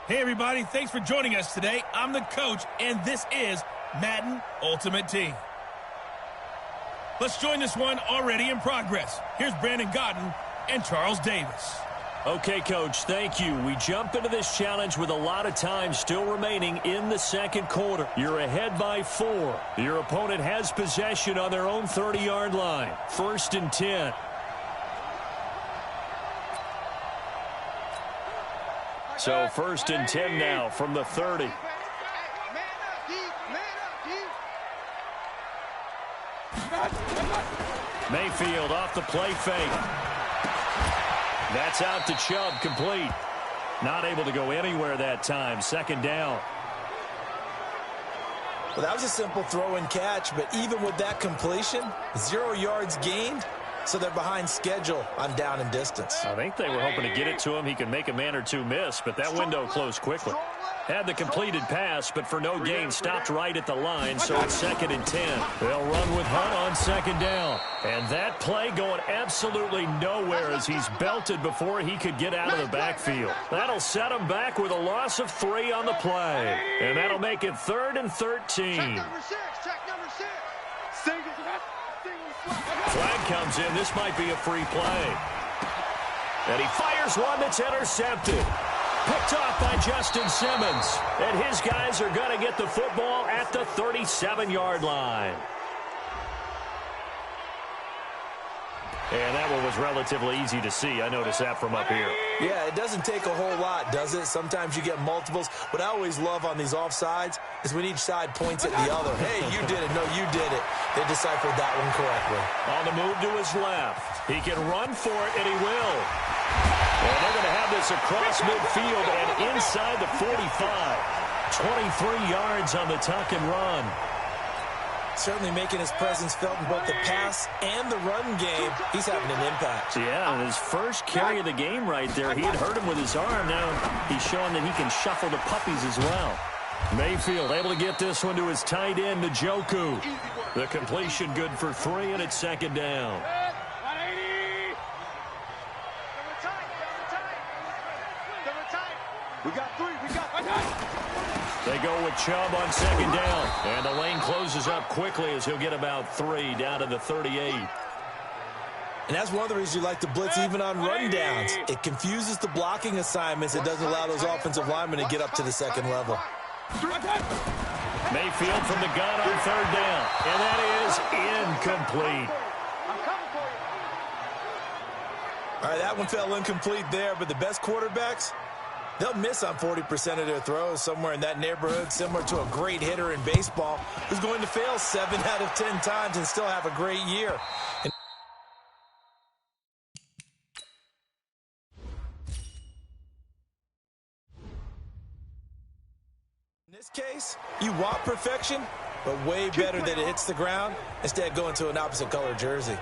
Hey, everybody. Thanks for joining us today. I'm the coach, and this is Madden Ultimate Team. Let's join this one already in progress. Here's Brandon Godden and Charles Davis. Okay, Coach, thank you. We jump into this challenge with a lot of time still remaining in the second quarter. You're ahead by 4. Your opponent has possession on their own 30-yard line. 1st and 10. So 1st and 10 now from the 30. Mayfield off the play fake. That's out to Chubb, complete. Not able to go anywhere that time. 2nd down. Well, that was a simple throw and catch, but even with that completion, 0 yards gained. So they're behind schedule on down and distance. I think they were hoping to get it to him. He could make a man or two miss, but that window closed quickly. Had the completed pass, but for no gain, stopped right at the line, so it's 2nd and 10. They'll run with Hunt on 2nd down. And that play going absolutely nowhere as he's belted before he could get out of the backfield. That'll set him back with a loss of 3 on the play. And that'll make it 3rd and 13. Check number 6. Check number 6. Flag comes in. This might be a free play. And he fires one that's intercepted. Picked off by Justin Simmons. And his guys are going to get the football at the 37-yard line. And that one was relatively easy to see. I noticed that from up here. Yeah, it doesn't take a whole lot, does it? Sometimes you get multiples. What I always love on these offsides is when each side points at the other. Hey, you did it. No, you did it. They deciphered that one correctly. On the move to his left. He can run for it, and he will. And they're going to have this across midfield and inside the 45. 23 yards on the tuck and run. Certainly making his presence felt in both the pass and the run game. He's having an impact. Yeah, his first carry of the game right there. He had hurt him with his arm. Now he's showing that he can shuffle the puppies as well. Mayfield able to get this one to his tight end, Njoku. The completion good for 3, and it's 2nd down. We got 3. We got 5. They go with Chubb on 2nd down. And the lane closes up quickly as he'll get about 3 down to the 38. And that's one of the reasons you like to blitz even on run downs. It confuses the blocking assignments. It doesn't allow those offensive linemen to get up to the 2nd level. Mayfield from the gun on 3rd down. And that is incomplete. All right, that one fell incomplete there, but the best quarterbacks, they'll miss on 40% of their throws, somewhere in that neighborhood, similar to a great hitter in baseball who's going to fail 7 out of 10 times and still have a great year. In this case, you want perfection, but way better that it hits the ground instead of going to an opposite color jersey.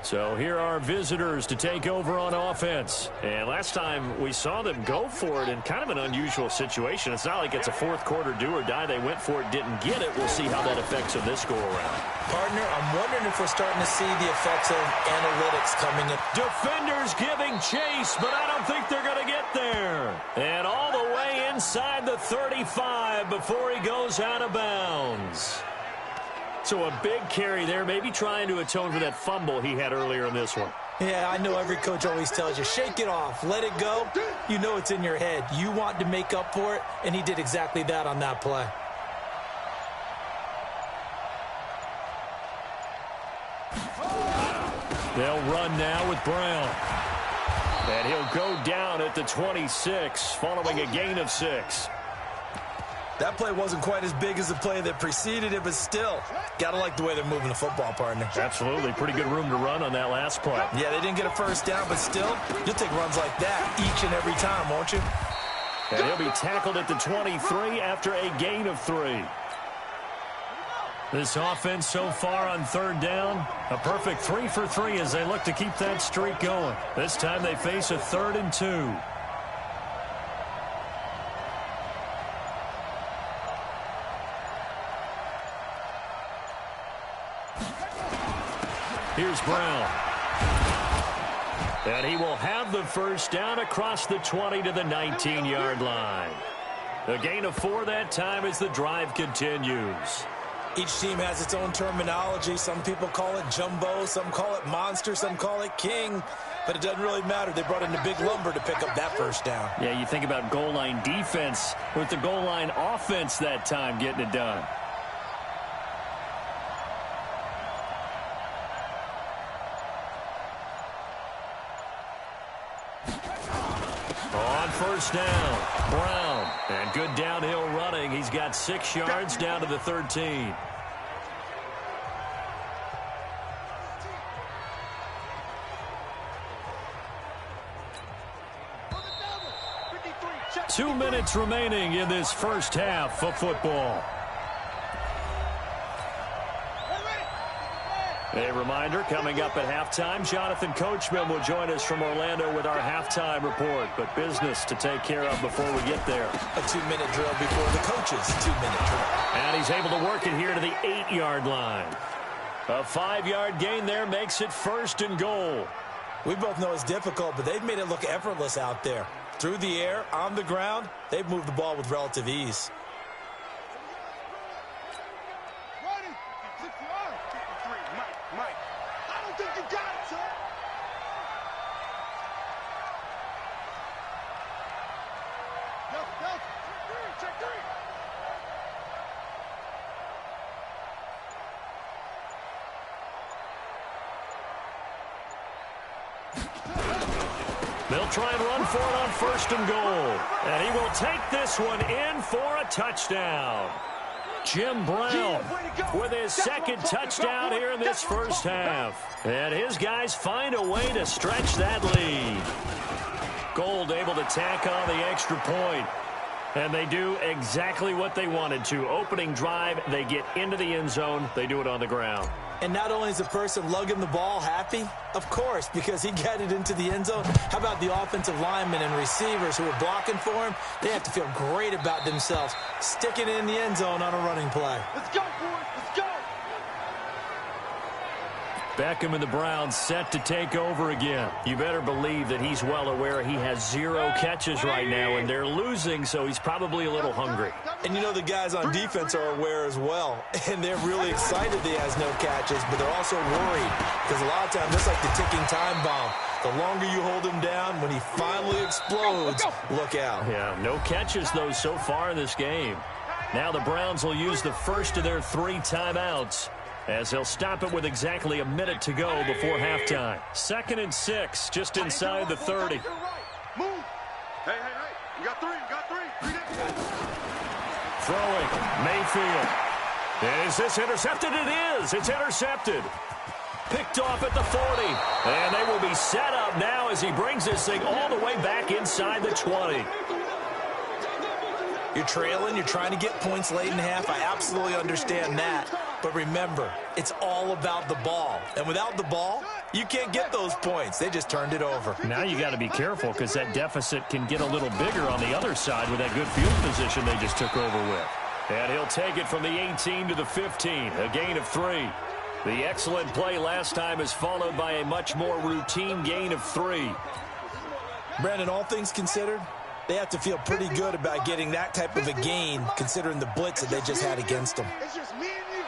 So here are visitors to take over on offense. And last time we saw them go for it in kind of an unusual situation. It's not like it's a 4th quarter do or die. They went for it, didn't get it. We'll see how that affects them this go-around. Partner, I'm wondering if we're starting to see the effects of analytics coming in. Defenders giving chase, but I don't think they're going to get there. And all the way inside the 35 before he goes out of bounds. So a big carry there, maybe trying to atone for that fumble he had earlier in this one. Yeah, I know every coach always tells you, shake it off, let it go. You know it's in your head. You want to make up for it, and he did exactly that on that play. They'll run now with Brown. And he'll go down at the 26 following a gain of 6. That play wasn't quite as big as the play that preceded it, but still, got to like the way they're moving the football, partner. Absolutely. Pretty good room to run on that last play. Yeah, they didn't get a first down, but still, you'll take runs like that each and every time, won't you? And he'll be tackled at the 23 after a gain of 3. This offense so far on 3rd down, a perfect 3 for 3 as they look to keep that streak going. This time they face a 3rd and 2. Here's Brown. And he will have the first down across the 20 to the 19-yard line. A gain of 4 that time as the drive continues. Each team has its own terminology. Some people call it jumbo, some call it monster, some call it king. But it doesn't really matter. They brought in a big lumber to pick up that first down. Yeah, you think about goal line defense with the goal line offense that time getting it done. On first down, Brown. And good downhill running. He's got 6 yards down to the 13. Two minutes remaining in this first half of football. A reminder, coming up at halftime, Jonathan Coachman will join us from Orlando with our halftime report. But business to take care of before we get there. A 2-minute drill before the coach's 2-minute drill. And he's able to work it here to the 8-yard line. A 5-yard gain there makes it first and goal. We both know it's difficult, but they've made it look effortless out there. Through the air, on the ground, they've moved the ball with relative ease. Mike, I don't think you got it, sir. Check 3. They'll try and run for it on first and goal. And he will take this one in for a touchdown. Jim Brown with his second touchdown here in this first half. And his guys find a way to stretch that lead. Gold able to tack on the extra point. And they do exactly what they wanted to. Opening drive, they get into the end zone. They do it on the ground. And not only is the person lugging the ball happy, of course, because he got it into the end zone. How about the offensive linemen and receivers who are blocking for him? They have to feel great about themselves, sticking it in the end zone on a running play. Let's go, boys. Let's go. Beckham and the Browns set to take over again. You better believe that he's well aware he has 0 catches right now, and they're losing, so he's probably a little hungry. And you know the guys on defense are aware as well, and they're really excited that he has no catches, but they're also worried because a lot of times that's like the ticking time bomb. The longer you hold him down, when he finally explodes, look out. Yeah, no catches, though, so far in this game. Now the Browns will use the first of their 3 timeouts, as they'll stop it with exactly a minute to go before halftime. 2nd and 6, just inside the 30. Move. Hey. You got 3. Throwing, Mayfield. And is this intercepted? It is. It's intercepted. Picked off at the 40. And they will be set up now as he brings this thing all the way back inside the 20. You're trailing, you're trying to get points late in half. I absolutely understand that. But remember, it's all about the ball. And without the ball, you can't get those points. They just turned it over. Now you got to be careful because that deficit can get a little bigger on the other side with that good field position they just took over with. And he'll take it from the 18 to the 15, a gain of 3. The excellent play last time is followed by a much more routine gain of 3. Brandon, all things considered, they have to feel pretty good about getting that type of a gain considering the blitz that they just had against them. It's just me and you.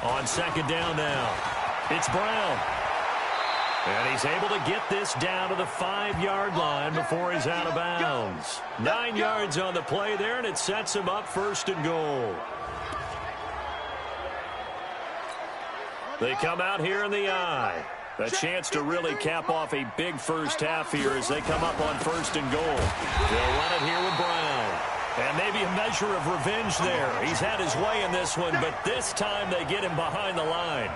On 2nd down now, it's Brown. And he's able to get this down to the 5-yard line before he's out of bounds. 9 yards on the play there, and it sets him up 1st and goal. They come out here in the eye. A chance to really cap off a big first half here as they come up on 1st and goal. They'll run it here with Brown. And maybe a measure of revenge there. He's had his way in this one, but this time they get him behind the line.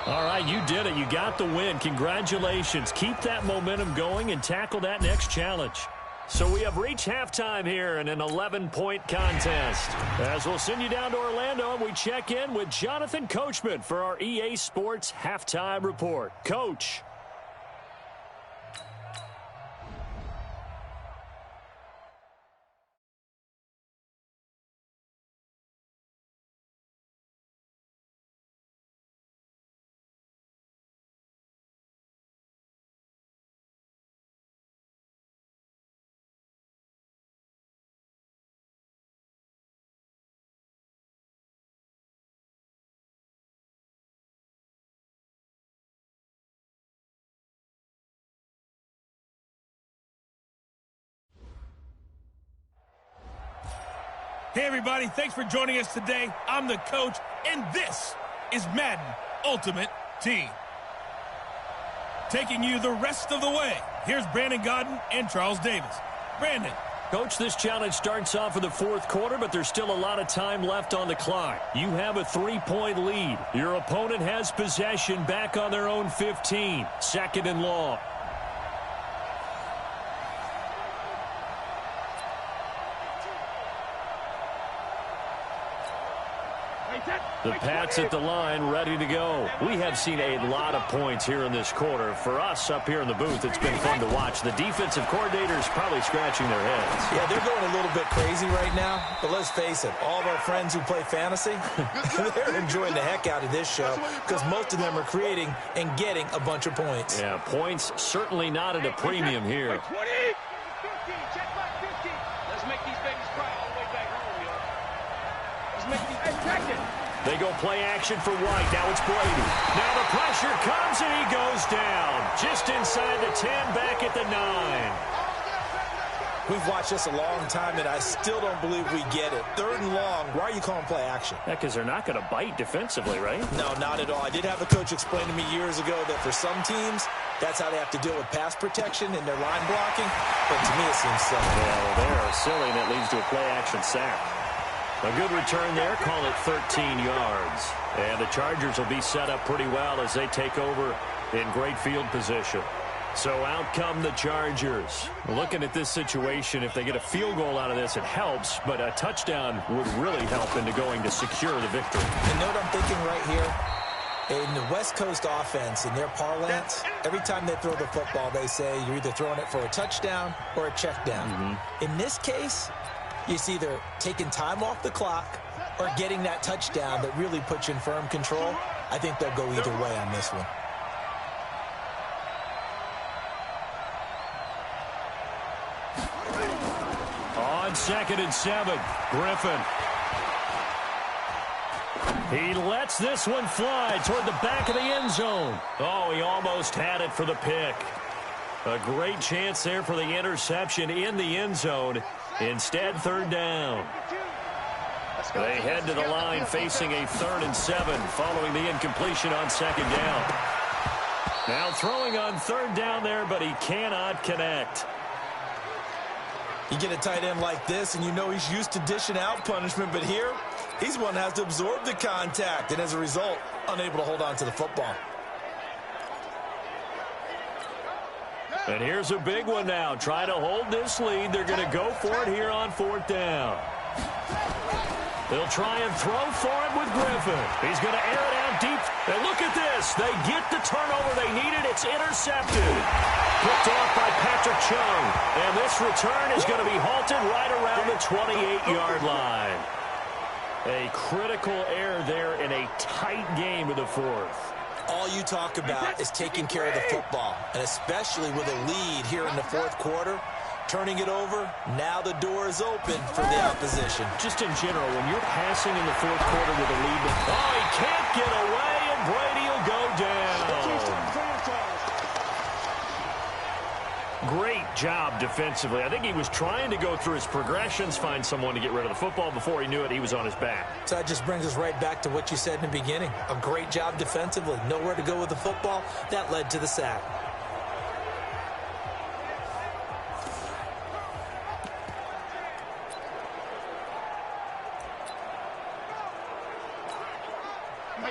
All right, you did it. You got the win. Congratulations. Keep that momentum going and tackle that next challenge. So we have reached halftime here in an 11-point contest. As we'll send you down to Orlando, and we check in with Jonathan Coachman for our EA Sports Halftime Report. Coach. Hey, everybody. Thanks for joining us today. I'm the coach, and this is Madden Ultimate Team. Taking you the rest of the way, here's Brandon Gaudin and Charles Davis. Brandon. Coach, this challenge starts off in the fourth quarter, but there's still a lot of time left on the clock. You have a 3-point lead. Your opponent has possession back on their own 15. 2nd and long. The Pats at the line, ready to go. We have seen a lot of points here in this quarter. For us up here in the booth, it's been fun to watch. The defensive coordinators probably scratching their heads. Yeah, they're going a little bit crazy right now. But let's face it, all of our friends who play fantasy, they're enjoying the heck out of this show because most of them are creating and getting a bunch of points. Yeah, points certainly not at a premium here. 20. 15. Check back 15. Let's make these babies cry all the way back home, y'all. Let's make these babies check it. They go play action for White. Now it's Brady. Now the pressure comes and he goes down. Just inside the 10, back at the 9. We've watched this a long time, and I still don't believe we get it. 3rd and long. Why are you calling play action? Yeah, because they're not going to bite defensively, right? No, not at all. I did have a coach explain to me years ago that for some teams, that's how they have to deal with pass protection and their line blocking. But to me, it seems silly. Yeah, well, they are silly, and it leads to a play action sack. A good return there, call it 13 yards. And the Chargers will be set up pretty well as they take over in great field position. So out come the Chargers. Looking at this situation, if they get a field goal out of this, it helps, but a touchdown would really help into going to secure the victory. You know what I'm thinking right here? In the West Coast offense, in their parlance, every time they throw the football, they say you're either throwing it for a touchdown or a check down. In this case, it's either taking time off the clock or getting that touchdown that really puts you in firm control. I think they'll go either way on this one. On 2nd and 7, Griffin. He lets this one fly toward the back of the end zone. Oh, he almost had it for the pick. A great chance there for the interception in the end zone. Instead, 3rd down. They head to the line facing a 3rd and 7 following the incompletion on 2nd down. Now throwing on 3rd down there, but he cannot connect. You get a tight end like this, and you know he's used to dishing out punishment, but here, he's one that has to absorb the contact, and as a result, unable to hold on to the football. And here's a big one now. Trying to hold this lead. They're going to go for it here on 4th down. They'll try and throw for it with Griffin. He's going to air it out deep. And look at this. They get the turnover they needed. It's intercepted. Picked off by Patrick Chung. And this return is going to be halted right around the 28-yard line. A critical error there in a tight game in the 4th. All you talk about is taking care of the football, and especially with a lead here in the 4th quarter, turning it over, now the door is open for the opposition. Just in general, when you're passing in the 4th quarter with a lead, oh, he can't get away, and Brady will go down. Great job defensively. I think he was trying to go through his progressions, find someone to get rid of the football. Before he knew it, he was on his back. So that just brings us right back to what you said in the beginning. A great job defensively. Nowhere to go with the football. That led to the sack.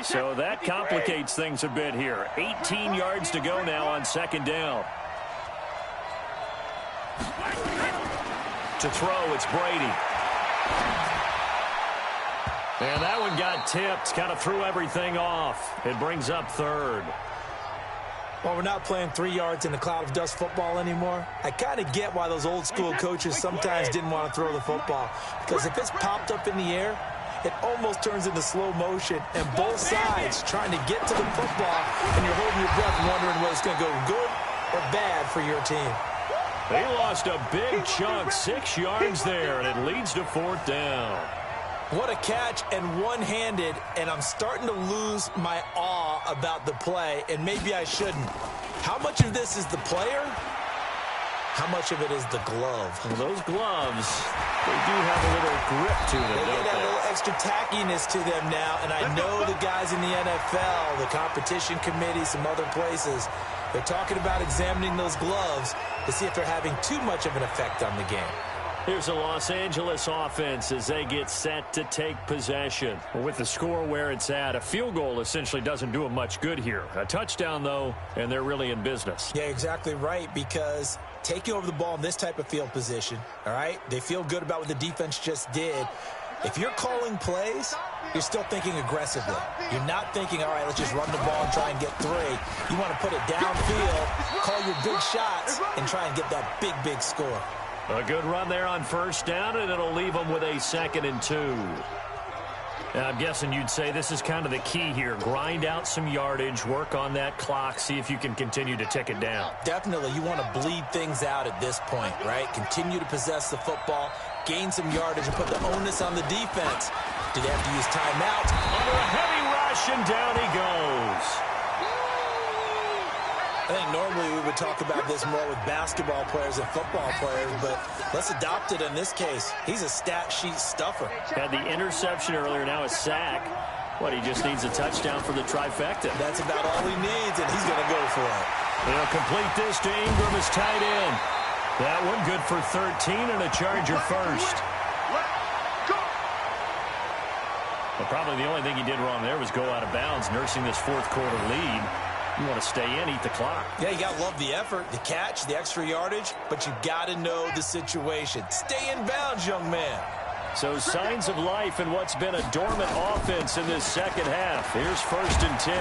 So that complicates things a bit here. 18 yards to go now on 2nd down. To throw, it's Brady. And that one got tipped, kind of threw everything off. It brings up 3rd. Well, we're not playing 3 yards in the cloud of dust football anymore. I kind of get why those old school coaches sometimes didn't want to throw the football. Because if it's popped up in the air, it almost turns into slow motion. And both sides trying to get to the football, and you're holding your breath wondering whether it's going to go good or bad for your team. They lost a big chunk, 6 yards there, and it leads to 4th down. What a catch, and one-handed, and I'm starting to lose my awe about the play, and maybe I shouldn't. How much of this is the player? How much of it is the glove? Well, those gloves, they do have a little grip to them, They don't get a they? little extra tackiness to them now, and I know the guys in the NFL, the competition committee, some other places, they're talking about examining those gloves to see if they're having too much of an effect on the game. Here's the Los Angeles offense as they get set to take possession. With the score where it's at, a field goal essentially doesn't do them much good here. A touchdown, though, and they're really in business. Yeah, exactly right, because taking over the ball in this type of field position, all right, they feel good about what the defense just did. If you're calling plays, you're still thinking aggressively. You're not thinking, all right, let's just run the ball and try and get 3. You want to put it downfield, call your big shots, and try and get that big, big score. A good run there on first down, and it'll leave them with a 2nd and 2. Now, I'm guessing you'd say this is kind of the key here. Grind out some yardage, work on that clock, see if you can continue to tick it down. Definitely, you want to bleed things out at this point, right? Continue to possess the football, gain some yardage, and put the onus on the defense. Do they have to use timeout? Under a heavy rush, and down he goes. I think normally we would talk about this more with basketball players and football players, but let's adopt it in this case. He's a stat sheet stuffer. Had the interception earlier, now a sack. What, he just needs a touchdown for the trifecta. That's about all he needs, and he's going to go for it. They'll complete this to Ingram as tight end. That one good for 13 and a Charger first. Well, probably the only thing he did wrong there was go out of bounds, nursing this 4th quarter lead. You want to stay in, eat the clock. Yeah, you got to love the effort, the catch, the extra yardage, but you got to know the situation. Stay in bounds, young man. So signs of life in what's been a dormant offense in this second half. Here's 1st and 10.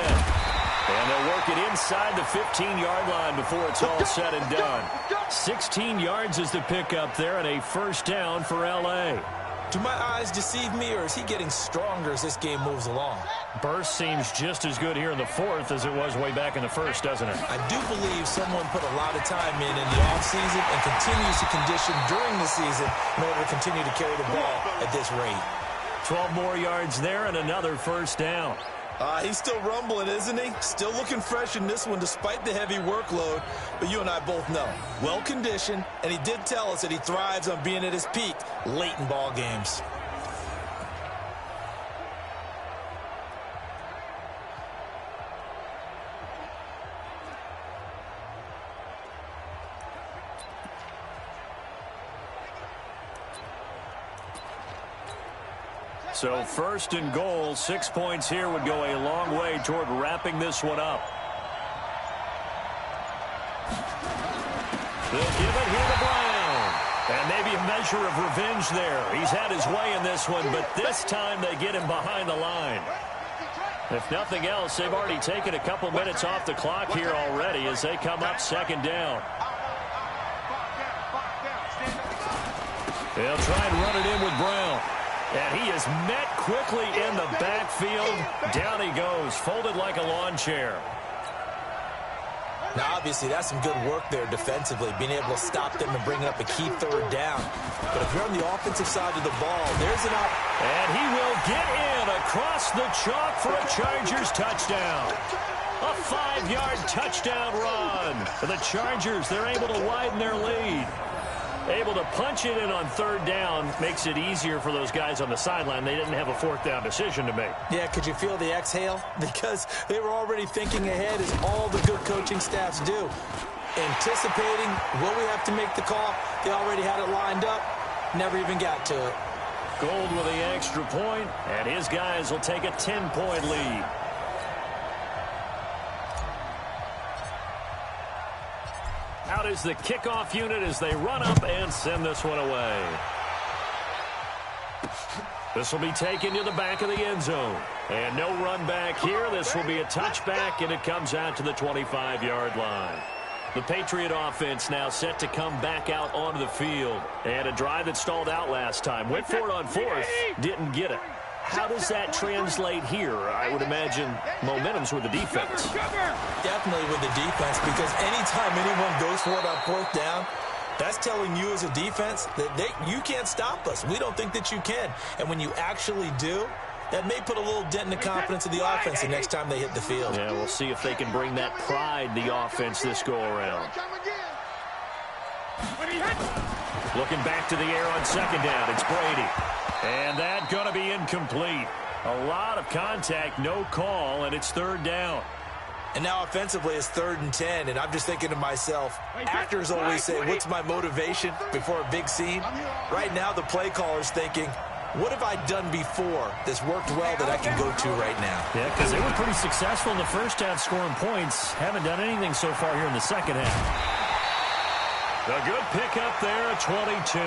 And they'll work it inside the 15-yard line before it's all said and done. 16 yards is the pickup there and a first down for L.A. Do my eyes deceive me, or is he getting stronger as this game moves along? Burst seems just as good here in the 4th as it was way back in the 1st, doesn't it? I do believe someone put a lot of time in the offseason and continues to condition during the season in order to continue to carry the ball at this rate. 12 more yards there and another first down. He's still rumbling, isn't he? Still looking fresh in this one despite the heavy workload. But you and I both know, well-conditioned, and he did tell us that he thrives on being at his peak late in ball games. So 1st and goal, 6 points here would go a long way toward wrapping this one up. They'll give it here to Brown. And maybe a measure of revenge there. He's had his way in this one, but this time they get him behind the line. If nothing else, they've already taken a couple minutes off the clock here already as they come up 2nd down. They'll try and run it in with Brown. And he is met quickly in the backfield. Down he goes, folded like a lawn chair. Now, obviously, that's some good work there defensively, being able to stop them and bring up a key 3rd down. But if you're on the offensive side of the ball, there's an opportunity. And he will get in across the chalk for a Chargers touchdown. A 5-yard touchdown run. The Chargers, they're able to widen their lead. Able to punch it in on 3rd down makes it easier for those guys on the sideline. They didn't have a 4th down decision to make. Yeah, could you feel the exhale? Because they were already thinking ahead, as all the good coaching staffs do. Anticipating, will we have to make the call? They already had it lined up. Never even got to it. Gold with the extra point, and his guys will take a 10-point lead. Out is the kickoff unit as they run up and send this one away. This will be taken to the back of the end zone. And no run back here. This will be a touchback, and it comes out to the 25-yard line. The Patriot offense now set to come back out onto the field. And a drive that stalled out last time. Went for it on 4th, didn't get it. How does that translate here? I would imagine momentum's with the defense. Definitely with the defense, because anytime anyone goes for it on 4th down, that's telling you as a defense that you can't stop us. We don't think that you can. And when you actually do, that may put a little dent in the confidence of the offense the next time they hit the field. Yeah, we'll see if they can bring that pride, the offense, this go around. Looking back to the air on second down. It's Brady. And that's going to be incomplete. A lot of contact, no call, and it's third down. And now offensively it's 3rd and 10, and I'm just thinking to myself, actors always say, what's my motivation before a big scene? Right now the play caller's thinking, what have I done before that's worked well that I can go to right now? Yeah, because they were pretty successful in the first half scoring points. Haven't done anything so far here in the second half. A good pickup there at 22.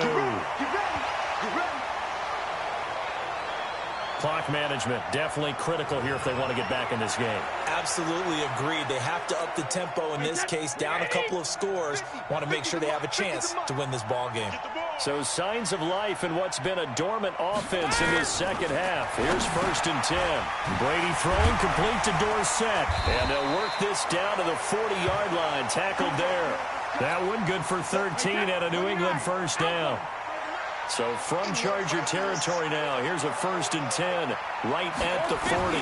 Clock management, definitely critical here if they want to get back in this game. Absolutely agreed. They have to up the tempo in this case, down a couple of scores. Want to make sure they have a chance to win this ball game. So signs of life in what's been a dormant offense in this second half. Here's 1st and 10. Brady throwing complete to Dorsett. And they'll work this down to the 40-yard line. Tackled there. That one good for 13 at a New England first down. So from Charger territory now, here's a 1st and 10 right at the 40.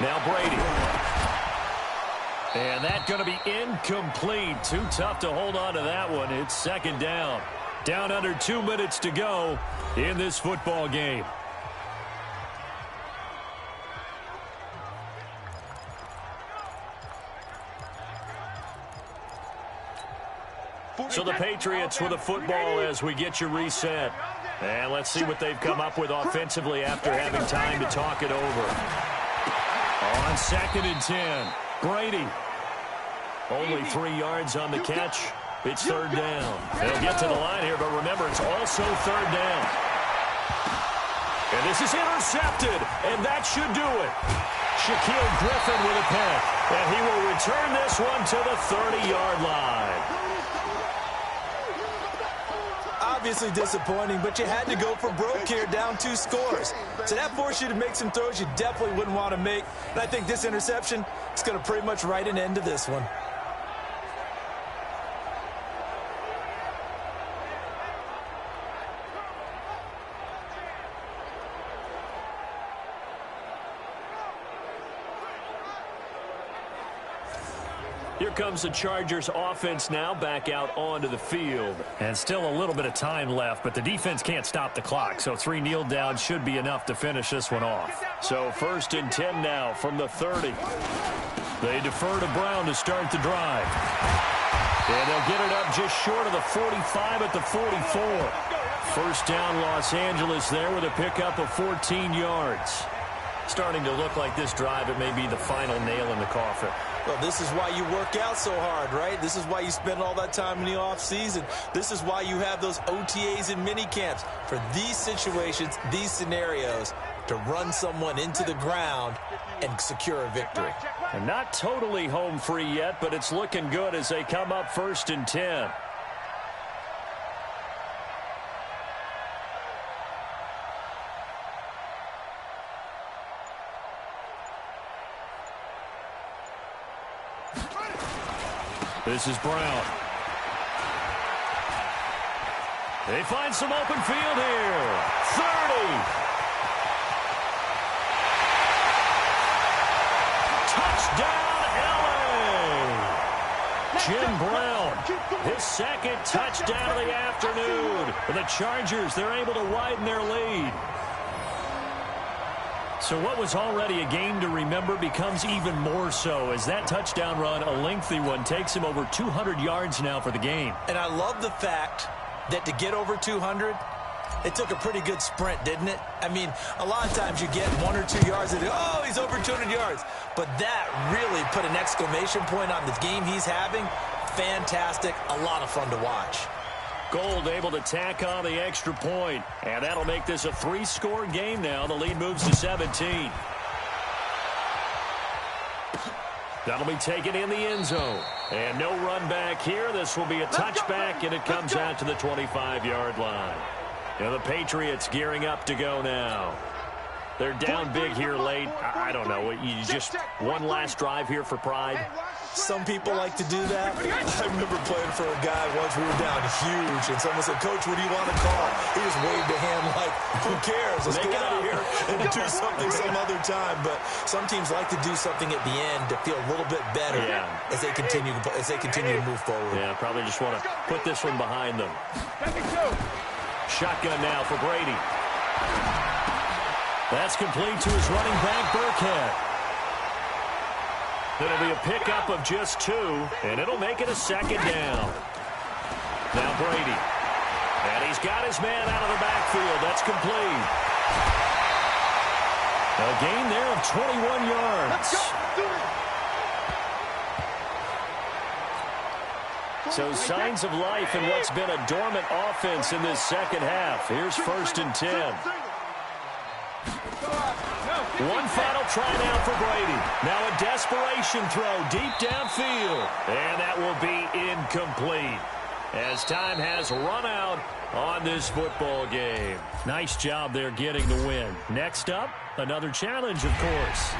Now Brady. And that's going to be incomplete. Too tough to hold on to that one. It's 2nd down. Down under 2 minutes to go in this football game. So the Patriots with a football as we get you reset. And let's see what they've come up with offensively after having time to talk it over. On 2nd and 10, Brady. Only 3 yards on the catch. It's 3rd down. They'll get to the line here, but remember, it's also 3rd down. And this is intercepted, and that should do it. Shaquille Griffin with a pick, and he will return this one to the 30-yard line. Obviously disappointing, but you had to go for broke here, down 2 scores. So that forced you to make some throws you definitely wouldn't want to make. And I think this interception is going to pretty much write an end to this one. Here comes the Chargers offense now back out onto the field. And still a little bit of time left, but the defense can't stop the clock. So 3 kneel downs should be enough to finish this one off. So 1st and 10 now from the 30. They defer to Brown to start the drive. And they'll get it up just short of the 45 at the 44. First down Los Angeles there with a pickup of 14 yards. Starting to look like this drive, it may be the final nail in the coffin. Well, this is why you work out so hard, right? This is why you spend all that time in the offseason. This is why you have those OTAs and mini camps for these situations, these scenarios, to run someone into the ground and secure a victory. And not totally home free yet, but it's looking good as they come up 1st and 10. This is Brown. They find some open field here. 30. Touchdown, LA. Jim Brown, his 2nd touchdown of the afternoon. For the Chargers, they're able to widen their lead. So what was already a game to remember becomes even more so as that touchdown run, a lengthy one, takes him over 200 yards now for the game. And I love the fact that to get over 200, it took a pretty good sprint, didn't it? I mean, a lot of times you get 1 or 2 yards and oh, he's over 200 yards. But that really put an exclamation point on the game he's having. Fantastic. A lot of fun to watch. Gold able to tack on the extra point, and that'll make this a 3-score game now. The lead moves to 17. That'll be taken in the end zone. And no run back here. This will be a touchback, and it comes out to the 25-yard line. Now the Patriots gearing up to go now. They're down big here late. I don't know. You just one last drive here for pride. Some people like to do that. I remember playing for a guy once. We were down huge, and someone said, "Coach, what do you want to call?" He just waved a hand like, "Who cares? Let's get out of here and do something some other time." But some teams like to do something at the end to feel a little bit better as they continue to move forward. Yeah, probably just want to put this one behind them. Shotgun now for Brady. That's complete to his running back, Burkhead. It'll be a pickup of just 2, and it'll make it a second down. Now Brady. And he's got his man out of the backfield. That's complete. A gain there of 21 yards. So signs of life in what's been a dormant offense in this second half. Here's 1st and 10. One final try now for Brady. Now a desperation throw deep downfield. And that will be incomplete as time has run out on this football game. Nice job there getting the win. Next up, another challenge, of course.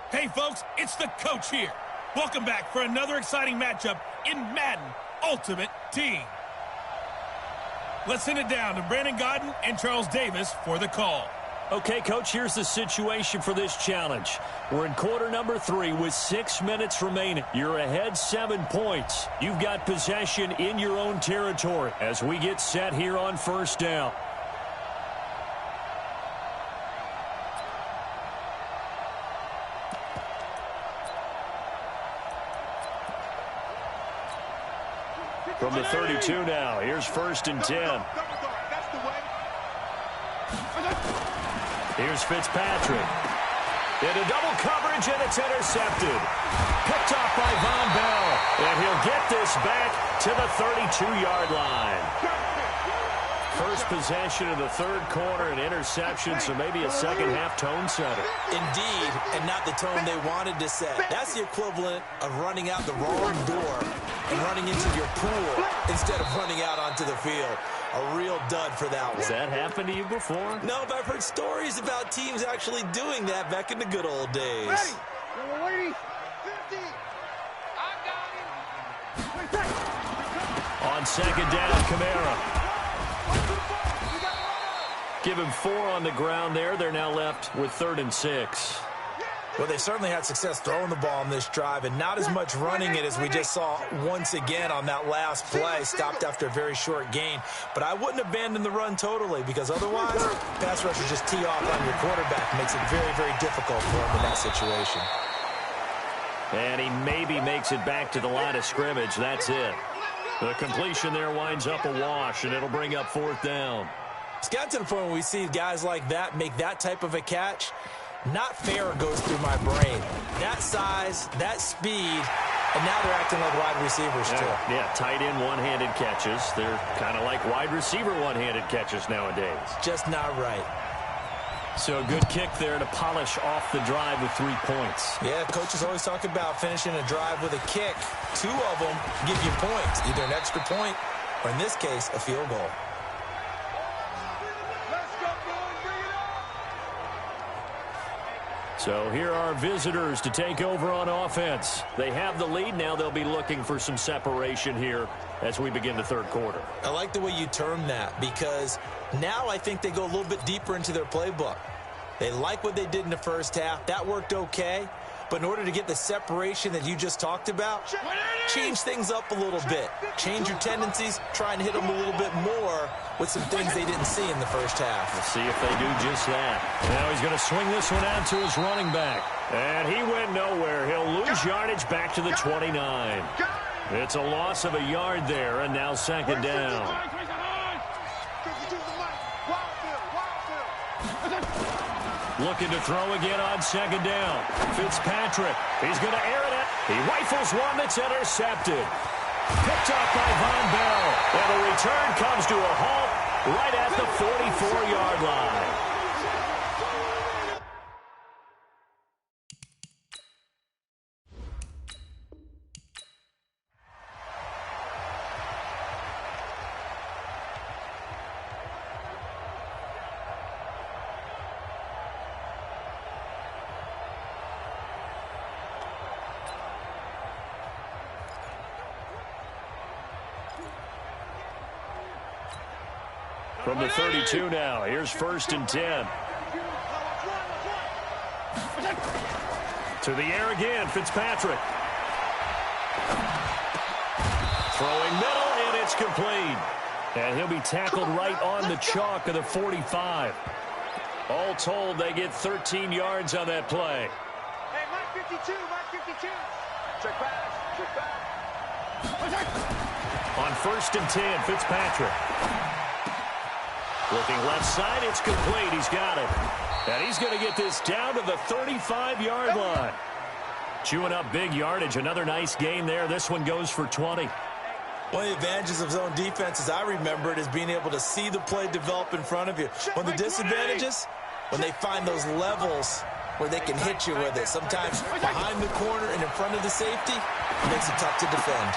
Hey, folks, it's the coach here. Welcome back for another exciting matchup in Madden Ultimate Team. Let's send it down to Brandon Godden and Charles Davis for the call. Okay, Coach, here's the situation for this challenge. We're in quarter number 3 with 6 minutes remaining. You're ahead 7 points. You've got possession in your own territory as we get set here on 1st down. From the 32 now, here's 1st and 10. Here's Fitzpatrick. Into double coverage, and it's intercepted. Picked off by Von Bell. And he'll get this back to the 32-yard line. First possession of the 3rd quarter, an interception, so maybe a second-half tone setter. Indeed, and not the tone they wanted to set. That's the equivalent of running out the wrong door and running into your pool instead of running out onto the field. A real dud for that one. Has that happened to you before? No, but I've heard stories about teams actually doing that back in the good old days. Ready. 50. I got him. On second down, Kamara. Give him 4 on the ground there. They're now left with 3rd and 6. Well, they certainly had success throwing the ball on this drive and not as much running it as we just saw once again on that last play. Stopped after a very short gain. But I wouldn't abandon the run totally because otherwise, pass rushers just tee off on your quarterback. Makes it very, very difficult for him in that situation. And he maybe makes it back to the line of scrimmage. That's it. The completion there winds up a wash, and it'll bring up 4th down. It's got to the point where we see guys like that make that type of a catch. Not fair goes through my brain. That size, that speed, and now they're acting like wide receivers too. Yeah, tight end one-handed catches. They're kind of like wide receiver one-handed catches nowadays. Just not right. So a good kick there to polish off the drive with 3 points. Yeah, coaches always talk about finishing a drive with a kick. 2 of them give you points, either an extra point or, in this case, a field goal. So here are visitors to take over on offense. They have the lead. Now they'll be looking for some separation here as we begin the 3rd quarter. I like the way you term that because now I think they go a little bit deeper into their playbook. They like what they did in the first half. That worked okay. But in order to get the separation that you just talked about, change things up a little bit. Change your tendencies, try and hit them a little bit more with some things they didn't see in the first half. Let's see if they do just that. Now he's going to swing this one out to his running back. And he went nowhere. He'll lose yardage back to the 29. It's a loss of a yard there, and now 2nd down. Looking to throw again on 2nd down. Fitzpatrick, he's going to air it at. He rifles one that's intercepted. Picked up by Von Bell. And the return comes to a halt right at the 44-yard line. From the 32 now, here's 1st and 10. To the air again, Fitzpatrick. Throwing middle, and it's complete. And he'll be tackled right on the chalk of the 45. All told, they get 13 yards on that play. Hey, Mike 52, Mike 52. Check back. On 1st and 10, Fitzpatrick. Looking left side, it's complete. He's got it. And he's going to get this down to the 35-yard line. Chewing up big yardage. Another nice gain there. This one goes for 20. One of the advantages of zone defense, as I remember it, is being able to see the play develop in front of you. One of the disadvantages, when they find those levels where they can hit you with it. Sometimes behind the corner and in front of the safety, it makes it tough to defend.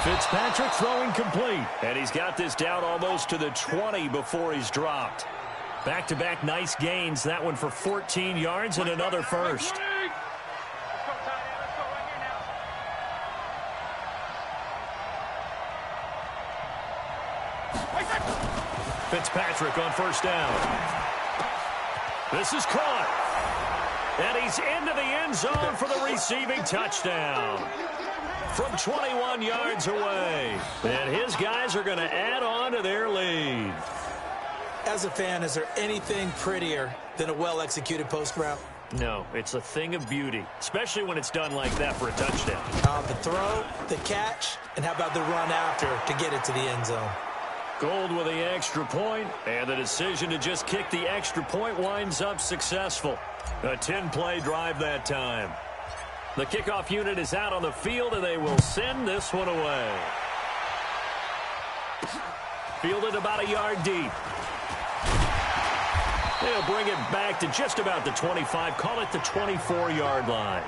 Fitzpatrick throwing complete. And he's got this down almost to the 20 before he's dropped. Back-to-back nice gains. That one for 14 yards and another first. Fitzpatrick on 1st down. This is caught. And he's into the end zone for the receiving touchdown. From 21 yards away. And his guys are going to add on to their lead. As a fan, is there anything prettier than a well-executed post route? No, it's a thing of beauty, especially when it's done like that for a touchdown. The throw, the catch, and how about the run after to get it to the end zone? Gold with the extra point, and the decision to just kick the extra point winds up successful. A 10-play drive that time. The kickoff unit is out on the field, and they will send this one away. Fielded about a yard deep. They'll bring it back to just about the 25. Call it the 24-yard line.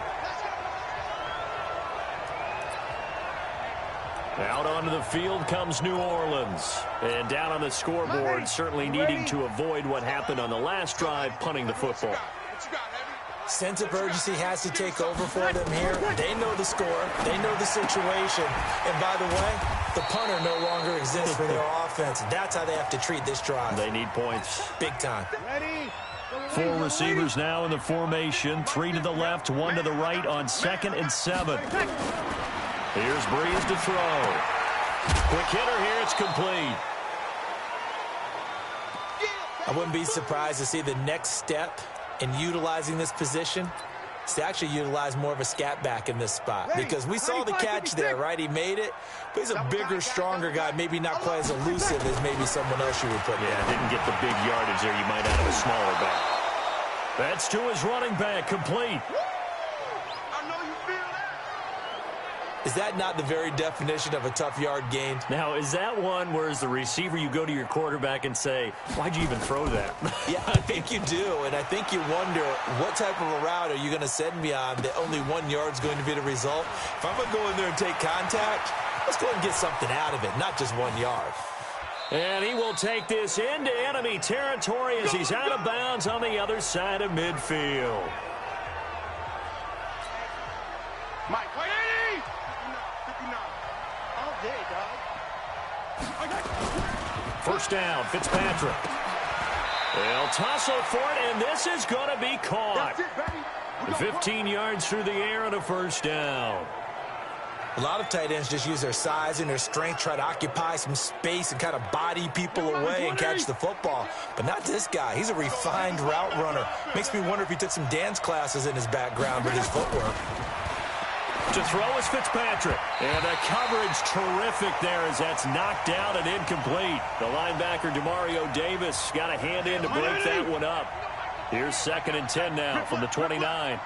Out onto the field comes New Orleans. And down on the scoreboard, certainly needing to avoid what happened on the last drive, punting the football. Sense of urgency has to take over for them here. They know the score. They know the situation. And by the way, the punter no longer exists for their offense. That's how they have to treat this drive. They need points. Big time. Four receivers now in the formation. 3 to the left, 1 to the right on 2nd and 7. Here's Breeze to throw. Quick hitter here. It's complete. I wouldn't be surprised to see the next step in utilizing this position is to actually utilize more of a scat back in this spot. Because we saw the catch there, right? He made it, but he's a bigger, stronger guy, maybe not quite as elusive as maybe someone else you would put in. Yeah, didn't get the big yardage there you might out of a smaller back. That's to his running back, complete. Is that not the very definition of a tough yard gain? Now, is that one where as the receiver you go to your quarterback and say, why'd you even throw that? Yeah, I think you do, and I think you wonder what type of a route are you going to send me on that only 1 yard's going to be the result? If I'm going to go in there and take contact, let's go and get something out of it, not just 1 yard. And he will take this into enemy territory as he's out of bounds on the other side of midfield. Mike, wait! First down, Fitzpatrick. They'll tussle for it, and this is going to be caught. 15 yards through the air and a first down. A lot of tight ends just use their size and their strength, try to occupy some space and kind of body people away and catch the football. But not this guy. He's a refined route runner. Makes me wonder if he took some dance classes in his background with his footwork. To throw is Fitzpatrick. And the coverage terrific there as that's knocked down and incomplete. The linebacker, Demario Davis, got a hand in to break that one up. Here's 2nd and 10 now from the 29.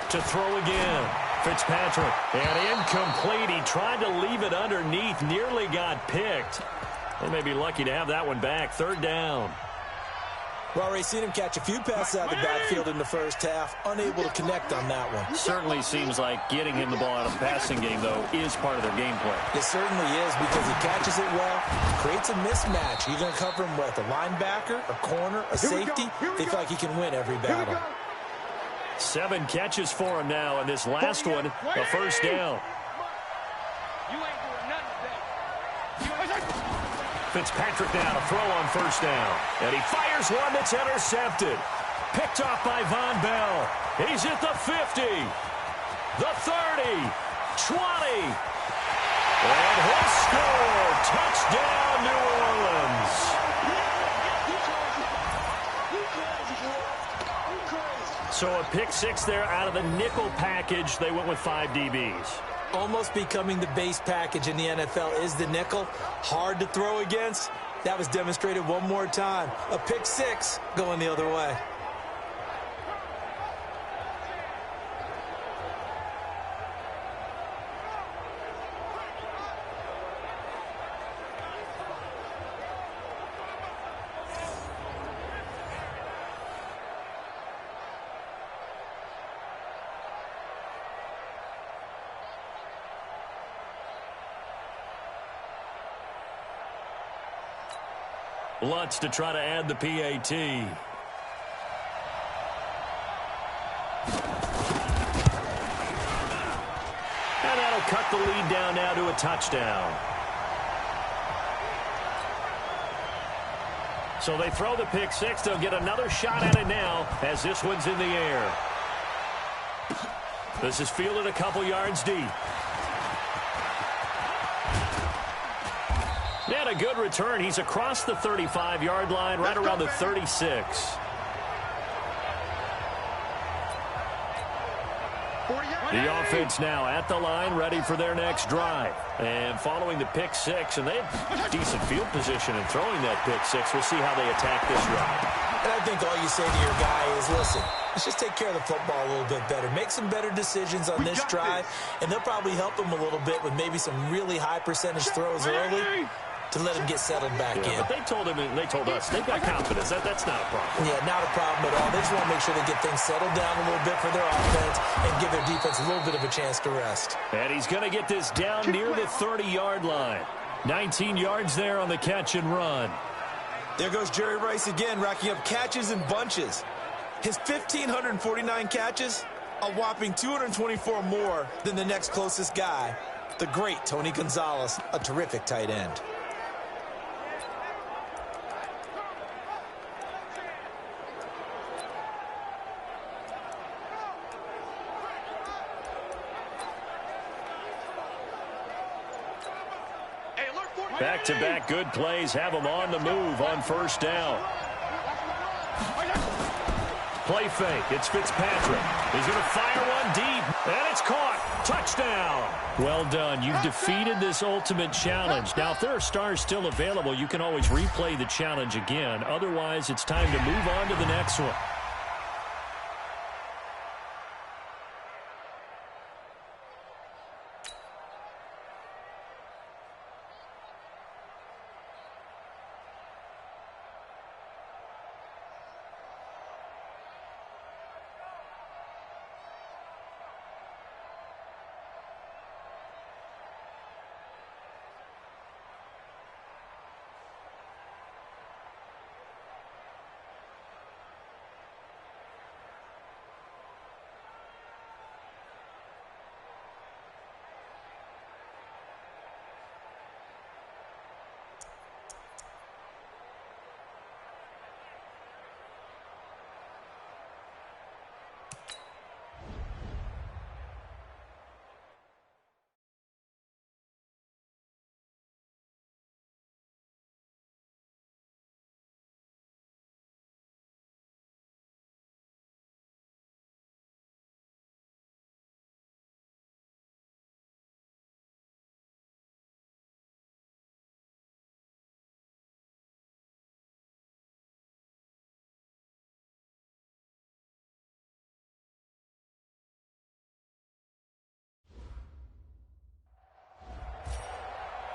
To throw again. Fitzpatrick. And incomplete. He tried to leave it underneath. Nearly got picked. They may be lucky to have that one back. 3rd down. We've already seen him catch a few passes out of the backfield in the first half, unable to connect on that one. Certainly seems like getting him the ball out of the passing game, though, is part of their game plan. It certainly is because he catches it well, creates a mismatch. You're going to cover him with a linebacker, a corner, a safety. They feel like he can win every battle. 7 catches for him now, and this last one, a first down. You ain't doing nothing today. Fitzpatrick now to throw on first down. And he fires one that's intercepted. Picked off by Von Bell. He's at the 50, the 30, 20. And he'll score. Touchdown, New Orleans. So a pick 6 there out of the nickel package. They went with 5 DBs. Almost becoming the base package in the NFL is the nickel. Hard to throw against. That was demonstrated one more time. A pick 6 going the other way. Lutz to try to add the PAT. And that'll cut the lead down now to a touchdown. So they throw the pick 6. They'll get another shot at it now as this one's in the air. This is fielded a couple yards deep. And a good return. He's across the 35-yard line, right around the 36. The offense now at the line, ready for their next drive. And following the pick 6, and they have decent field position in throwing that pick 6. We'll see how they attack this drive. And I think all you say to your guy is, listen, let's just take care of the football a little bit better. Make some better decisions on this drive, and they'll probably help him a little bit with maybe some really high percentage throws early. to let him get settled back in. But they told us they've got confidence. That's not a problem. Yeah, not a problem at all. They just want to make sure they get things settled down a little bit for their offense and give their defense a little bit of a chance to rest. And he's going to get this down near the 30-yard line. 19 yards there on the catch and run. There goes Jerry Rice again, racking up catches in bunches. His 1,549 catches, a whopping 224 more than the next closest guy, the great Tony Gonzalez, a terrific tight end. Back-to-back good plays have him on the move on first down. Play fake. It's Fitzpatrick. He's going to fire one deep, and it's caught. Touchdown. Well done. You've defeated this ultimate challenge. Now, if there are stars still available, you can always replay the challenge again. Otherwise, it's time to move on to the next one.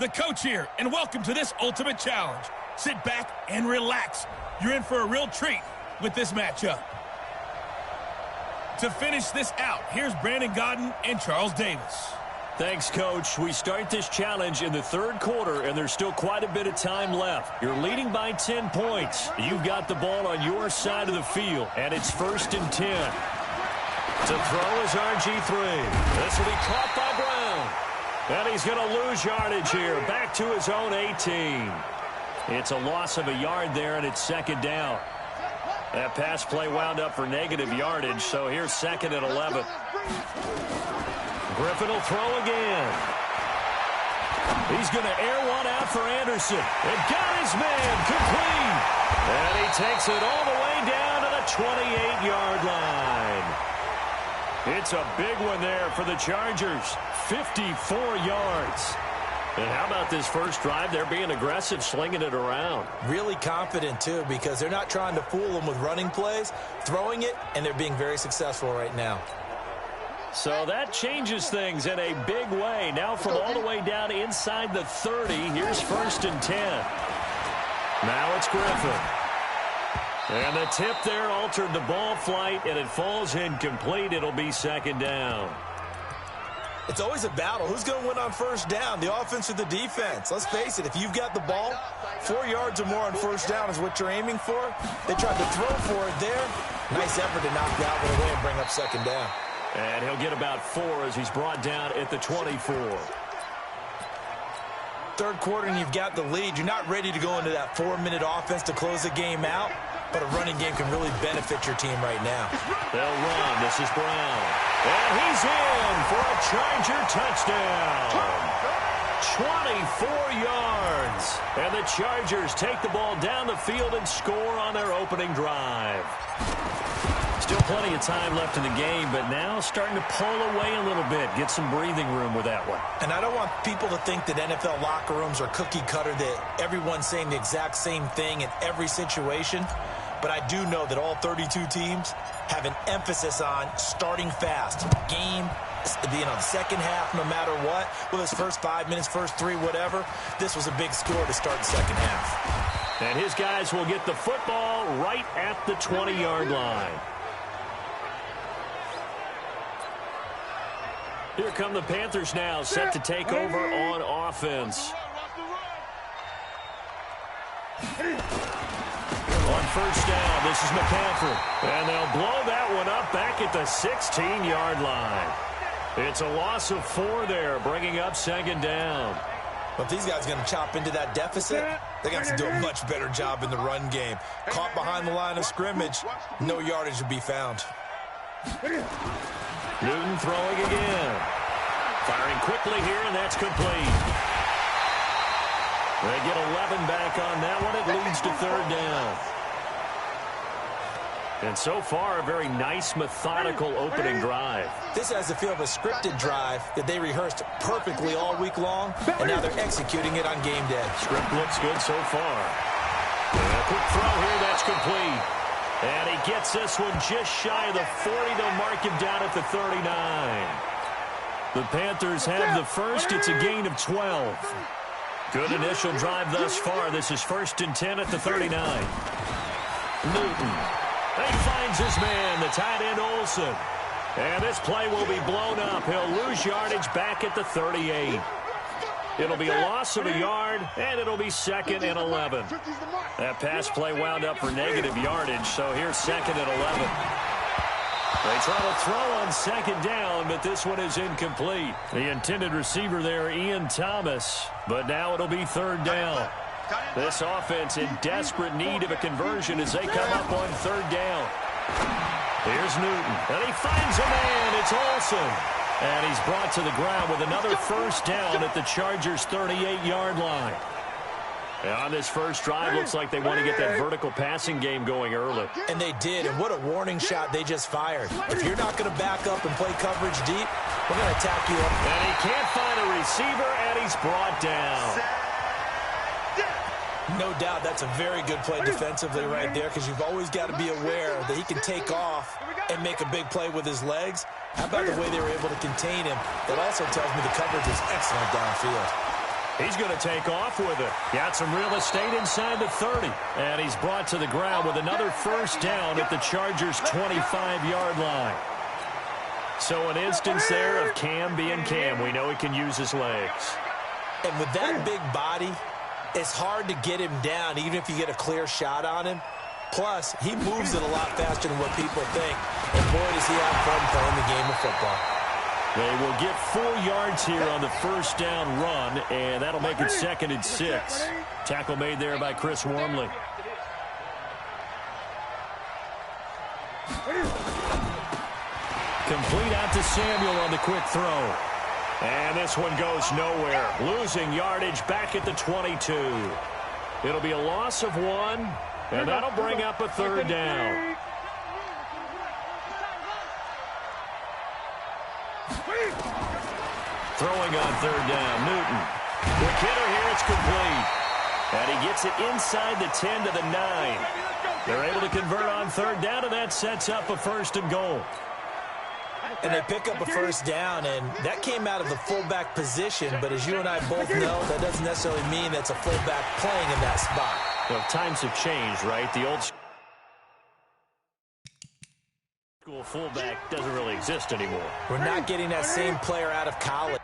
The coach here, and welcome to this ultimate challenge. Sit back and relax. You're in for a real treat with this matchup. To finish this out, here's Brandon Gaudin and Charles Davis. Thanks, Coach. We start this challenge in the third quarter, and there's still quite a bit of time left. You're leading by 10 points. You've got the ball on your side of the field, and it's 1st and 10. To throw is RG-3. This will be caught by Brown. And he's going to lose yardage here, back to his own 18. It's a loss of a yard there, and it's 2nd down. That pass play wound up for negative yardage, so here's 2nd and 11. Griffin will throw again. He's going to air one out for Anderson. And got his man complete. And he takes it all the way down to the 28-yard line. It's a big one there for the Chargers. 54 yards. And how about this first drive? They're being aggressive, slinging it around. Really confident, too, because they're not trying to fool them with running plays, throwing it, and they're being very successful right now. So that changes things in a big way. Now from all the way down inside the 30, here's 1st and 10. Now it's Griffin. And the tip there altered the ball flight, and it falls incomplete. It'll be 2nd down. It's always a battle. Who's going to win on first down, the offense or the defense? Let's face it, if you've got the ball, 4 yards or more on first down is what you're aiming for. They tried to throw for it there. Nice effort to knock that one away and bring up 2nd down. And he'll get about 4 as he's brought down at the 24. Third quarter and you've got the lead. You're not ready to go into that 4-minute offense to close the game out, but a running game can really benefit your team right now. They'll run. This is Brown. And he's in for a Charger touchdown. 24 yards. And the Chargers take the ball down the field and score on their opening drive. Still plenty of time left in the game, but now starting to pull away a little bit, get some breathing room with that one. And I don't want people to think that NFL locker rooms are cookie cutter, that everyone's saying the exact same thing in every situation. but I do know that all 32 teams have an emphasis on starting fast. Game, the second half, no matter what, whether it's first 5 minutes, first 3, whatever, this was a big score to start the second half. And his guys will get the football right at the 20-yard line. Here come the Panthers now, set to take over on offense. On first down, this is McCaffrey. And they'll blow that one up back at the 16-yard line. It's a loss of 4 there, bringing up second down. But if these guys are going to chop into that deficit, they're going to have to do a much better job in the run game. Caught behind the line of scrimmage, no yardage to be found. Newton throwing again. Firing quickly here, and that's complete. They get 11 back on that one. It leads to third down. And so far, a very nice, methodical opening drive. This has the feel of a scripted drive that they rehearsed perfectly all week long, and now they're executing it on game day. Script looks good so far. And a quick throw here, that's complete. And he gets this one just shy of the 40. They'll mark him down at the 39. The Panthers have the first. It's a gain of 12. Good initial drive thus far. This is 1st and 10 at the 39. Newton. He finds his man, the tight end Olsen. And this play will be blown up. He'll lose yardage back at the 38. It'll be a loss of a yard, and it'll be 2nd and 11. That pass play wound up for negative yardage, so here's 2nd and 11. They try to throw on 2nd down, but this one is incomplete. The intended receiver there, Ian Thomas, but now it'll be 3rd down. This offense in desperate need of a conversion as they come up on 3rd down. Here's Newton, and he finds a man. It's Olsen. And he's brought to the ground with another 1st down at the Chargers' 38-yard line. And on this first drive, looks like they want to get that vertical passing game going early. And they did, and what a warning shot they just fired. If you're not going to back up and play coverage deep, we're going to attack you up. And he can't find a receiver, and he's brought down. No doubt that's a very good play defensively right there, because you've always got to be aware that he can take off and make a big play with his legs. How about the way they were able to contain him? That also tells me the coverage is excellent downfield. He's going to take off with it. Got some real estate inside the 30. And he's brought to the ground with another 1st down at the Chargers' 25-yard line. So an instance there of Cam being Cam. We know he can use his legs. And with that big body, it's hard to get him down, even if you get a clear shot on him. Plus, he moves it a lot faster than what people think. And boy, does he have fun playing the game of football. They will get 4 yards here on the 1st down run, and that'll make it 2nd and 6. Tackle made there by Chris Wormley. Complete out to Samuel on the quick throw. And this one goes nowhere. Losing yardage back at the 22. It'll be a loss of 1, and that'll bring up a 3rd down. Throwing on 3rd down, Newton. Quick hitter here, it's complete. And he gets it inside the 10 to the 9. They're able to convert on 3rd down, and that sets up a 1st and goal. And they pick up a 1st down, and that came out of the fullback position. But as you and I both know, that doesn't necessarily mean that's a fullback playing in that spot. Well, times have changed, right? The old school fullback doesn't really exist anymore. We're not getting that same player out of college.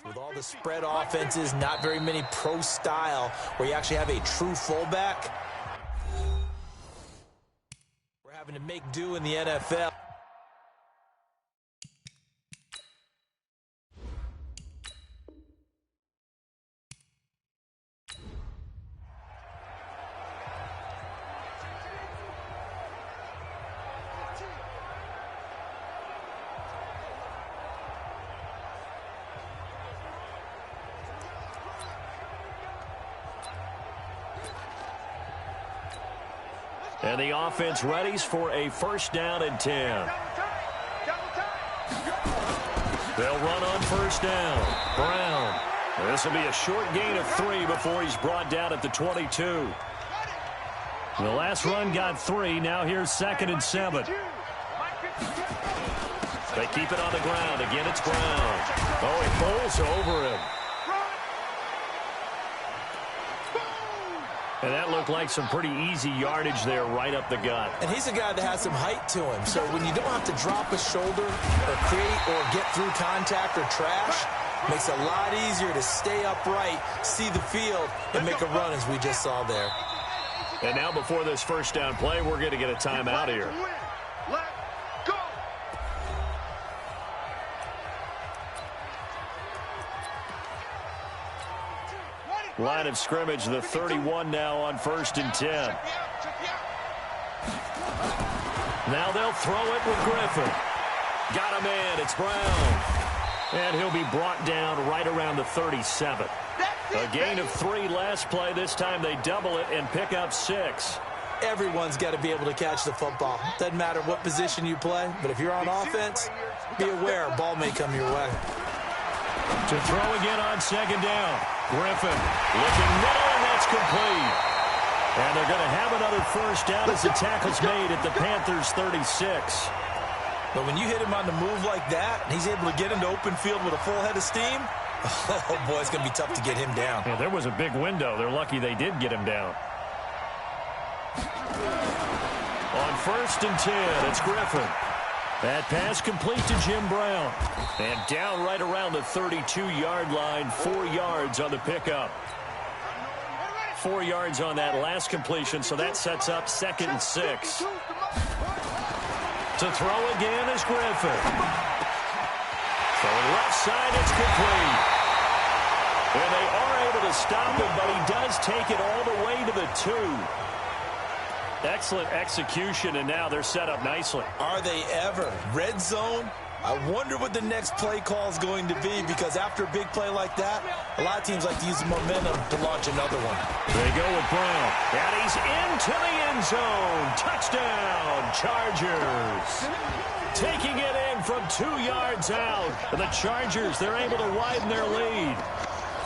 With all the spread offenses, not very many pro style where you actually have a true fullback. We're having to make do in the NFL. And the offense readies for a 1st down and 10. They'll run on 1st down. Brown. This will be a short gain of 3 before he's brought down at the 22. The last run got 3. Now here's 2nd and 7. They keep it on the ground. Again, it's Brown. Oh, he bowls over him. And that looked like some pretty easy yardage there right up the gut. And he's a guy that has some height to him. So when you don't have to drop a shoulder or create or get through contact or trash, makes it a lot easier to stay upright, see the field, and make a run as we just saw there. And now before this first down play, we're going to get a timeout here. Line of scrimmage, the 31 now on 1st and 10. Now they'll throw it with Griffin. Got a man, it's Brown. And he'll be brought down right around the 37. A gain of 3 last play. This time they double it and pick up 6. Everyone's got to be able to catch the football. Doesn't matter what position you play, but if you're on offense, be aware a ball may come your way. To throw again on 2nd down. Griffin looking middle, and that's complete. And they're going to have another first down as the tackle's made at the Panthers' 36. But when you hit him on the move like that, and he's able to get into open field with a full head of steam, oh, boy, it's going to be tough to get him down. Yeah, there was a big window. They're lucky they did get him down. On 1st and 10, it's Griffin. That pass complete to Jim Brown. And down right around the 32-yard line, 4 yards on the pickup. 4 yards on that last completion, so that sets up 2nd and 6. To throw again is Griffin. Throwing left side, it's complete. And they are able to stop him, but he does take it all the way to the 2. Excellent execution, and now they're set up nicely. Are they ever? Red zone? I wonder what the next play call is going to be, because after a big play like that, a lot of teams like to use the momentum to launch another one. They go with Brown, and he's into the end zone. Touchdown, Chargers. Taking it in from 2 yards out. And the Chargers, they're able to widen their lead.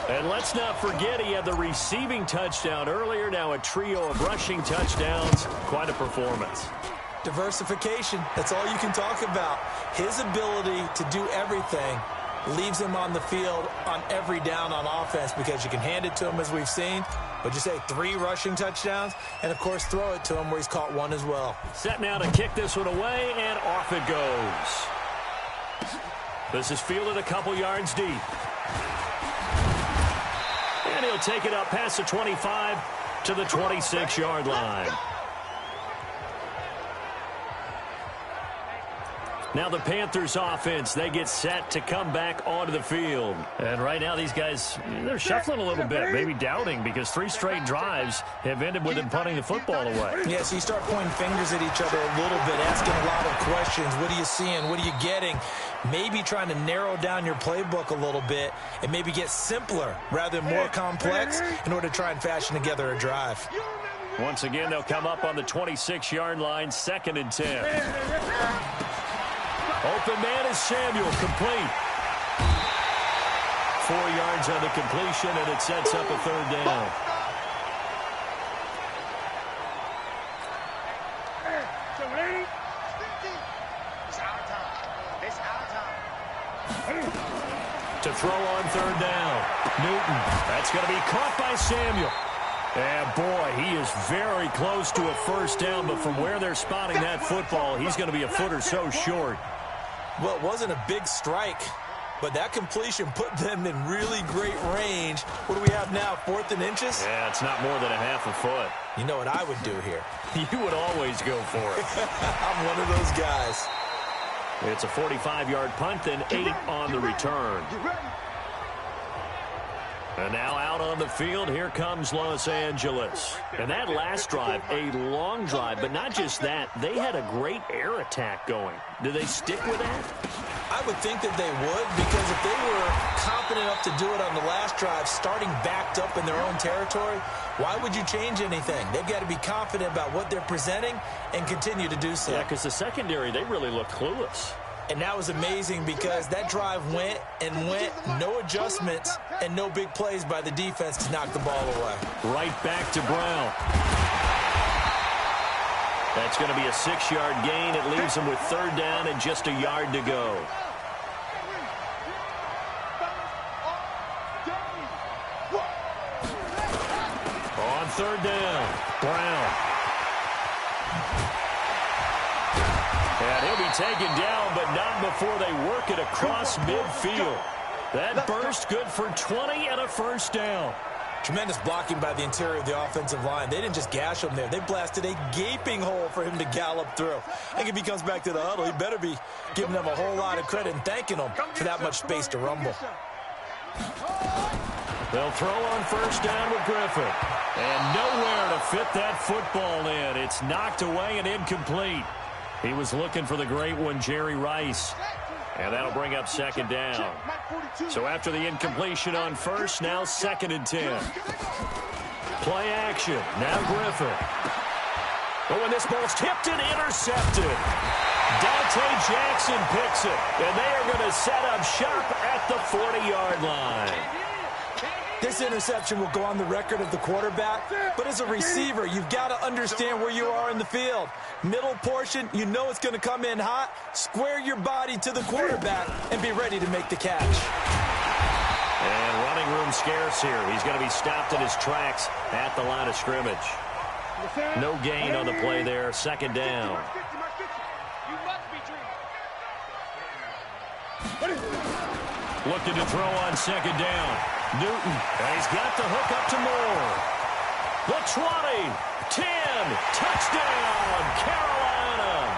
And let's not forget he had the receiving touchdown earlier. Now a trio of rushing touchdowns. Quite a performance. Diversification, that's all you can talk about. His ability to do everything leaves him on the field on every down on offense, because you can hand it to him as we've seen. But you say 3 rushing touchdowns, and of course throw it to him where he's caught 1 as well. Set now to kick this one away, and off it goes. This is fielded a couple yards deep. And he'll take it up past the 25 to the 26-yard line. Now the Panthers offense, they get set to come back onto the field. And right now these guys, they're shuffling a little bit, maybe doubting, because 3 straight drives have ended with them punting the football away. Yeah, so you start pointing fingers at each other a little bit, asking a lot of questions. What are you seeing? What are you getting? Maybe trying to narrow down your playbook a little bit and maybe get simpler rather than more complex in order to try and fashion together a drive. Once again, they'll come up on the 26-yard line, 2nd and 10. Open man is Samuel, complete. 4 yards on the completion, and it sets up a 3rd down. To throw on 3rd down. Newton, that's going to be caught by Samuel. And boy, he is very close to a first down, but from where they're spotting that football, he's going to be a foot or so short. Well, it wasn't a big strike, but that completion put them in really great range. What do we have now, 4th and inches? Yeah, it's not more than a half a foot. You know what I would do here? You would always go for it. I'm one of those guys. It's a 45-yard punt and 8 on the return. And now out on the field, here comes Los Angeles. And that last drive, a long drive, but not just that. They had a great air attack going. Do they stick with that? I would think that they would, because if they were confident enough to do it on the last drive, starting backed up in their own territory, why would you change anything? They've got to be confident about what they're presenting and continue to do so. Yeah, because the secondary, they really looked clueless. And that was amazing, because that drive went and went, no adjustments, and no big plays by the defense to knock the ball away. Right back to Brown. That's going to be a 6-yard gain. It leaves them with 3rd down and just a yard to go. On 3rd down, Brown. And he'll be taken down, but not before they work it across midfield. That burst good for 20 and a 1st down. Tremendous blocking by the interior of the offensive line. They didn't just gash him there. They blasted a gaping hole for him to gallop through. I think if he comes back to the huddle, he better be giving them a whole lot of credit and thanking them for that much space to rumble. They'll throw on 1st down with Griffin. And nowhere to fit that football in. It's knocked away and incomplete. He was looking for the great one, Jerry Rice. And that'll bring up 2nd down. So after the incompletion on 1st, now 2nd and 10. Play action. Now Griffin. But when this ball's tipped and intercepted, Dante Jackson picks it. And they are going to set up shop at the 40-yard line. This interception will go on the record of the quarterback, but as a receiver, you've got to understand where you are in the field. Middle portion, you know it's going to come in hot. Square your body to the quarterback and be ready to make the catch. And running room scarce here. He's going to be stopped in his tracks at the line of scrimmage. No gain on the play there. 2nd down. Looking to throw on 2nd down. Newton, and he's got the hook up to Moore. The 20, 10, touchdown, Carolina.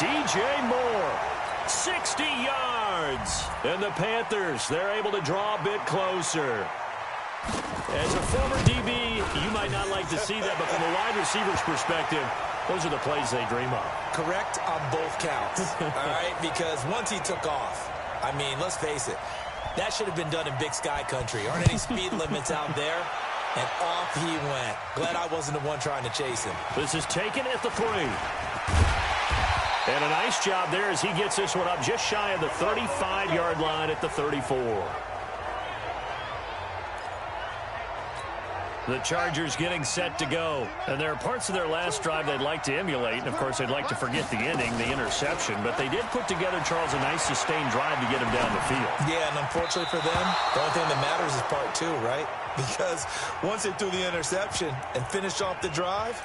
DJ Moore, 60 yards. And the Panthers, they're able to draw a bit closer. As a former DB, you might not like to see that, but from a wide receiver's perspective, those are the plays they dream of. Correct on both counts, all right? Because once he took off, I mean, let's face it, that should have been done in Big Sky country. Aren't any speed limits out there? And off he went. Glad I wasn't the one trying to chase him. This is taken at the 3. And a nice job there as he gets this one up just shy of the 35-yard line at the 34. The Chargers getting set to go. And there are parts of their last drive they'd like to emulate. And, of course, they'd like to forget the ending, the interception. But they did put together, Charles, a nice sustained drive to get him down the field. Yeah, and unfortunately for them, the only thing that matters is part 2, right? Because once they threw the interception and finished off the drive,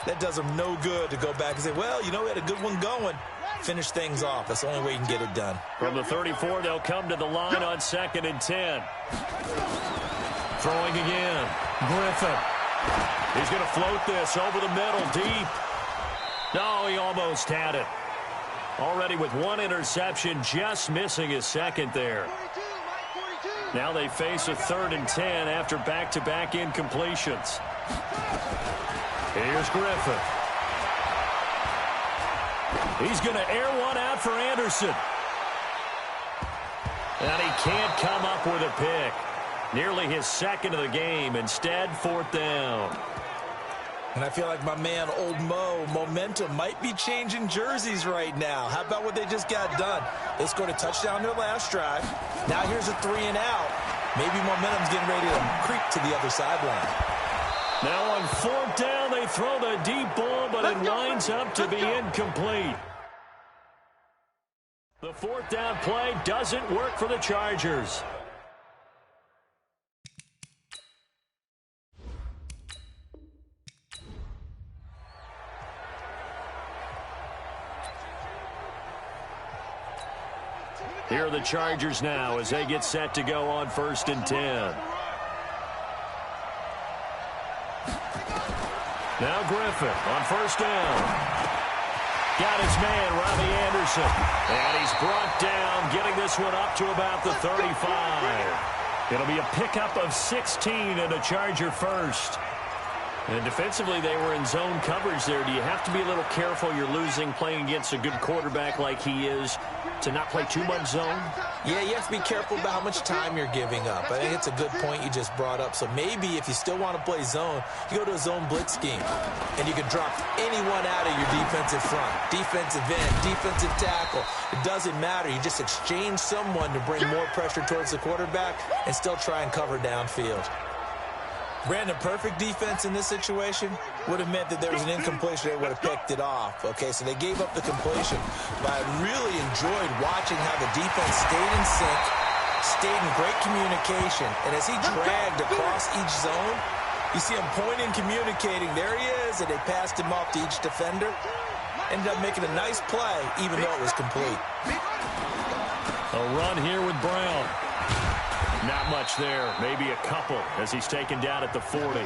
that does them no good to go back and say, well, you know, we had a good one going. Finish things off. That's the only way you can get it done. From the 34, they'll come to the line on 2nd and 10. Throwing again. Griffin. He's going to float this over the middle, deep. No, he almost had it. Already with 1 interception, just missing his 2nd there. Now they face a 3rd and 10 after back-to-back incompletions. Here's Griffin. He's going to air one out for Anderson. And he can't come up with a pick. Nearly his 2nd of the game. Instead, 4th down. And I feel like my man, Old Mo, momentum might be changing jerseys right now. How about what they just got done? They scored a touchdown their last drive. Now here's a 3 and out. Maybe momentum's getting ready to creep to the other sideline. Now on 4th down, they throw the deep ball, but it winds up to be incomplete. The 4th down play doesn't work for the Chargers. Here are the Chargers now as they get set to go on 1st and 10. Now Griffin on 1st down. Got his man, Robbie Anderson. And he's brought down, getting this one up to about the 35. It'll be a pickup of 16 and a Charger first. And defensively, they were in zone coverage there. Do you have to be a little careful? You're losing playing against a good quarterback like he is to not play too much zone? Yeah, you have to be careful about how much time you're giving up. I think it's a good point you just brought up. So maybe if you still want to play zone, you go to a zone blitz scheme. And you can drop anyone out of your defensive front. Defensive end, defensive tackle. It doesn't matter. You just exchange someone to bring more pressure towards the quarterback and still try and cover downfield. Brandon, perfect defense in this situation would have meant that there was an incompletion. They would have picked it off. Okay, so they gave up the completion. But I really enjoyed watching how the defense stayed in sync, stayed in great communication. And as he dragged across each zone, you see him pointing, communicating. There he is, and they passed him off to each defender. Ended up making a nice play, even though it was complete. A run here with Brown. Not much there, maybe a couple as he's taken down at the 40.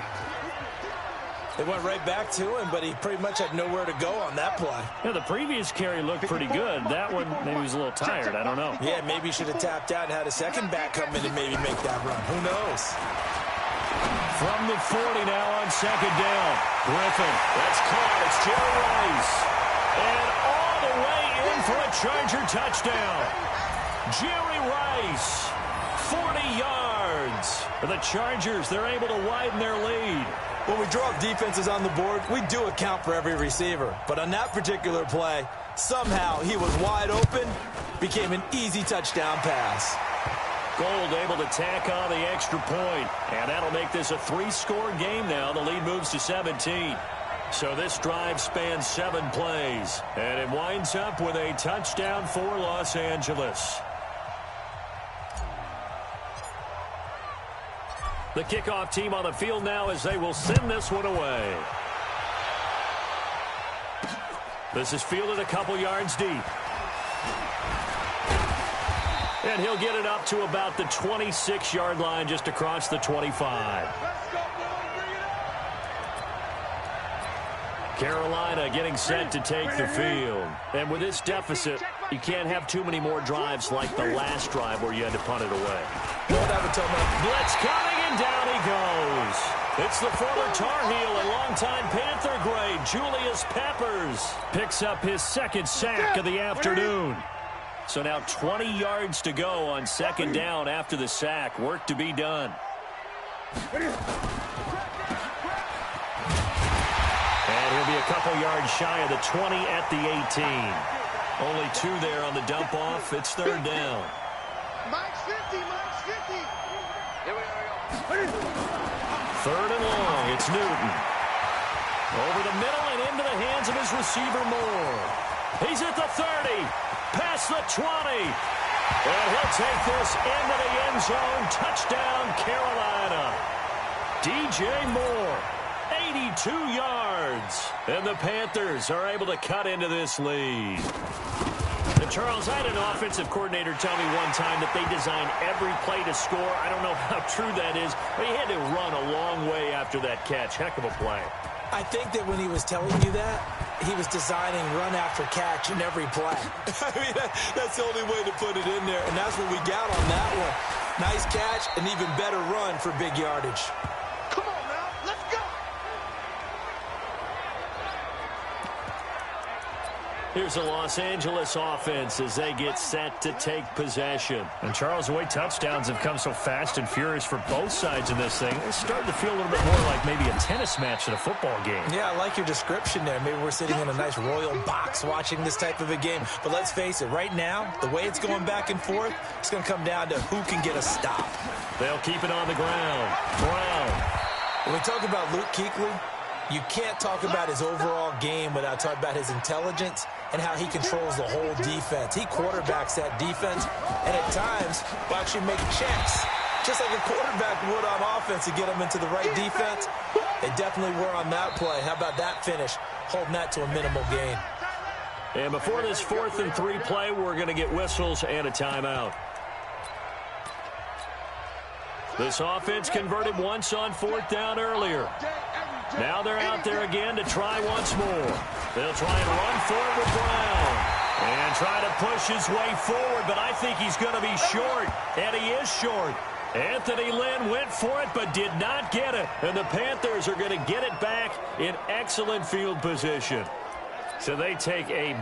They went right back to him, but he pretty much had nowhere to go on that play. Yeah, the previous carry looked pretty good. That one, maybe he was a little tired. I don't know. Yeah, maybe he should have tapped out and had a second back come in and maybe make that run. Who knows? From the 40 now on second down. Griffin, that's caught. It's Jerry Rice. And all the way in for a Charger touchdown. Jerry Rice. 40 yards for the Chargers. They're able to widen their lead. When we draw up defenses on the board, we do account for every receiver. But on that particular play, somehow he was wide open, became an easy touchdown pass. Gold able to tack on the extra point, and that'll make this a 3-score game now. The lead moves to 17. So this drive spans 7 plays, and it winds up with a touchdown for Los Angeles. The kickoff team on the field now as they will send this one away. This is fielded a couple yards deep. And he'll get it up to about the 26-yard line just across the 25. Carolina getting set to take the field. And with this deficit, you can't have too many more drives like the last drive where you had to punt it away. Blitz coming, and down he goes. It's the former Tar Heel and longtime Panther grade, Julius Peppers. Picks up his second sack of the afternoon. So now 20 yards to go on second down after the sack. Work to be done. And he'll be a couple yards shy of the 20 at the 18. Only 2 there on the dump off. It's third down. Mike's 50, Mike's 50. Here we go. Third and long. It's Newton. Over the middle and into the hands of his receiver Moore. He's at the 30. Past the 20. And he'll take this into the end zone. Touchdown, Carolina. DJ Moore. 82 yards. And the Panthers are able to cut into this lead. And Charles, I had an offensive coordinator tell me one time that they design every play to score. I don't know how true that is, but he had to run a long way after that catch. Heck of a play. I think that when he was telling you that, he was designing run after catch in every play. I mean, that's the only way to put it in there, and that's what we got on that one. Nice catch, an even better run for big yardage. Come on now, let's go. Here's a Los Angeles offense as they get set to take possession. And Charles, the way touchdowns have come so fast and furious for both sides in this thing, it's starting to feel a little bit more like maybe a tennis match than a football game. Yeah, I like your description there. Maybe we're sitting in a nice royal box watching this type of a game. But let's face it, right now, the way it's going back and forth, it's going to come down to who can get a stop. They'll keep it on the ground. Brown. When we talk about Luke Kuechly, you can't talk about his overall game without talking about his intelligence and how he controls the whole defense. He quarterbacks that defense, and at times will actually make checks, just like a quarterback would on offense to get them into the right defense. They definitely were on that play. How about that finish, holding that to a minimal gain. And before this 4th and 3 play, we're going to get whistles and a timeout. This offense converted once on 4th down earlier. Now they're out there again to try once more. They'll try and run for it with Brown. And try to push his way forward, but I think he's going to be short. And he is short. Anthony Lynn went for it, but did not get it. And the Panthers are going to get it back in excellent field position. So they take a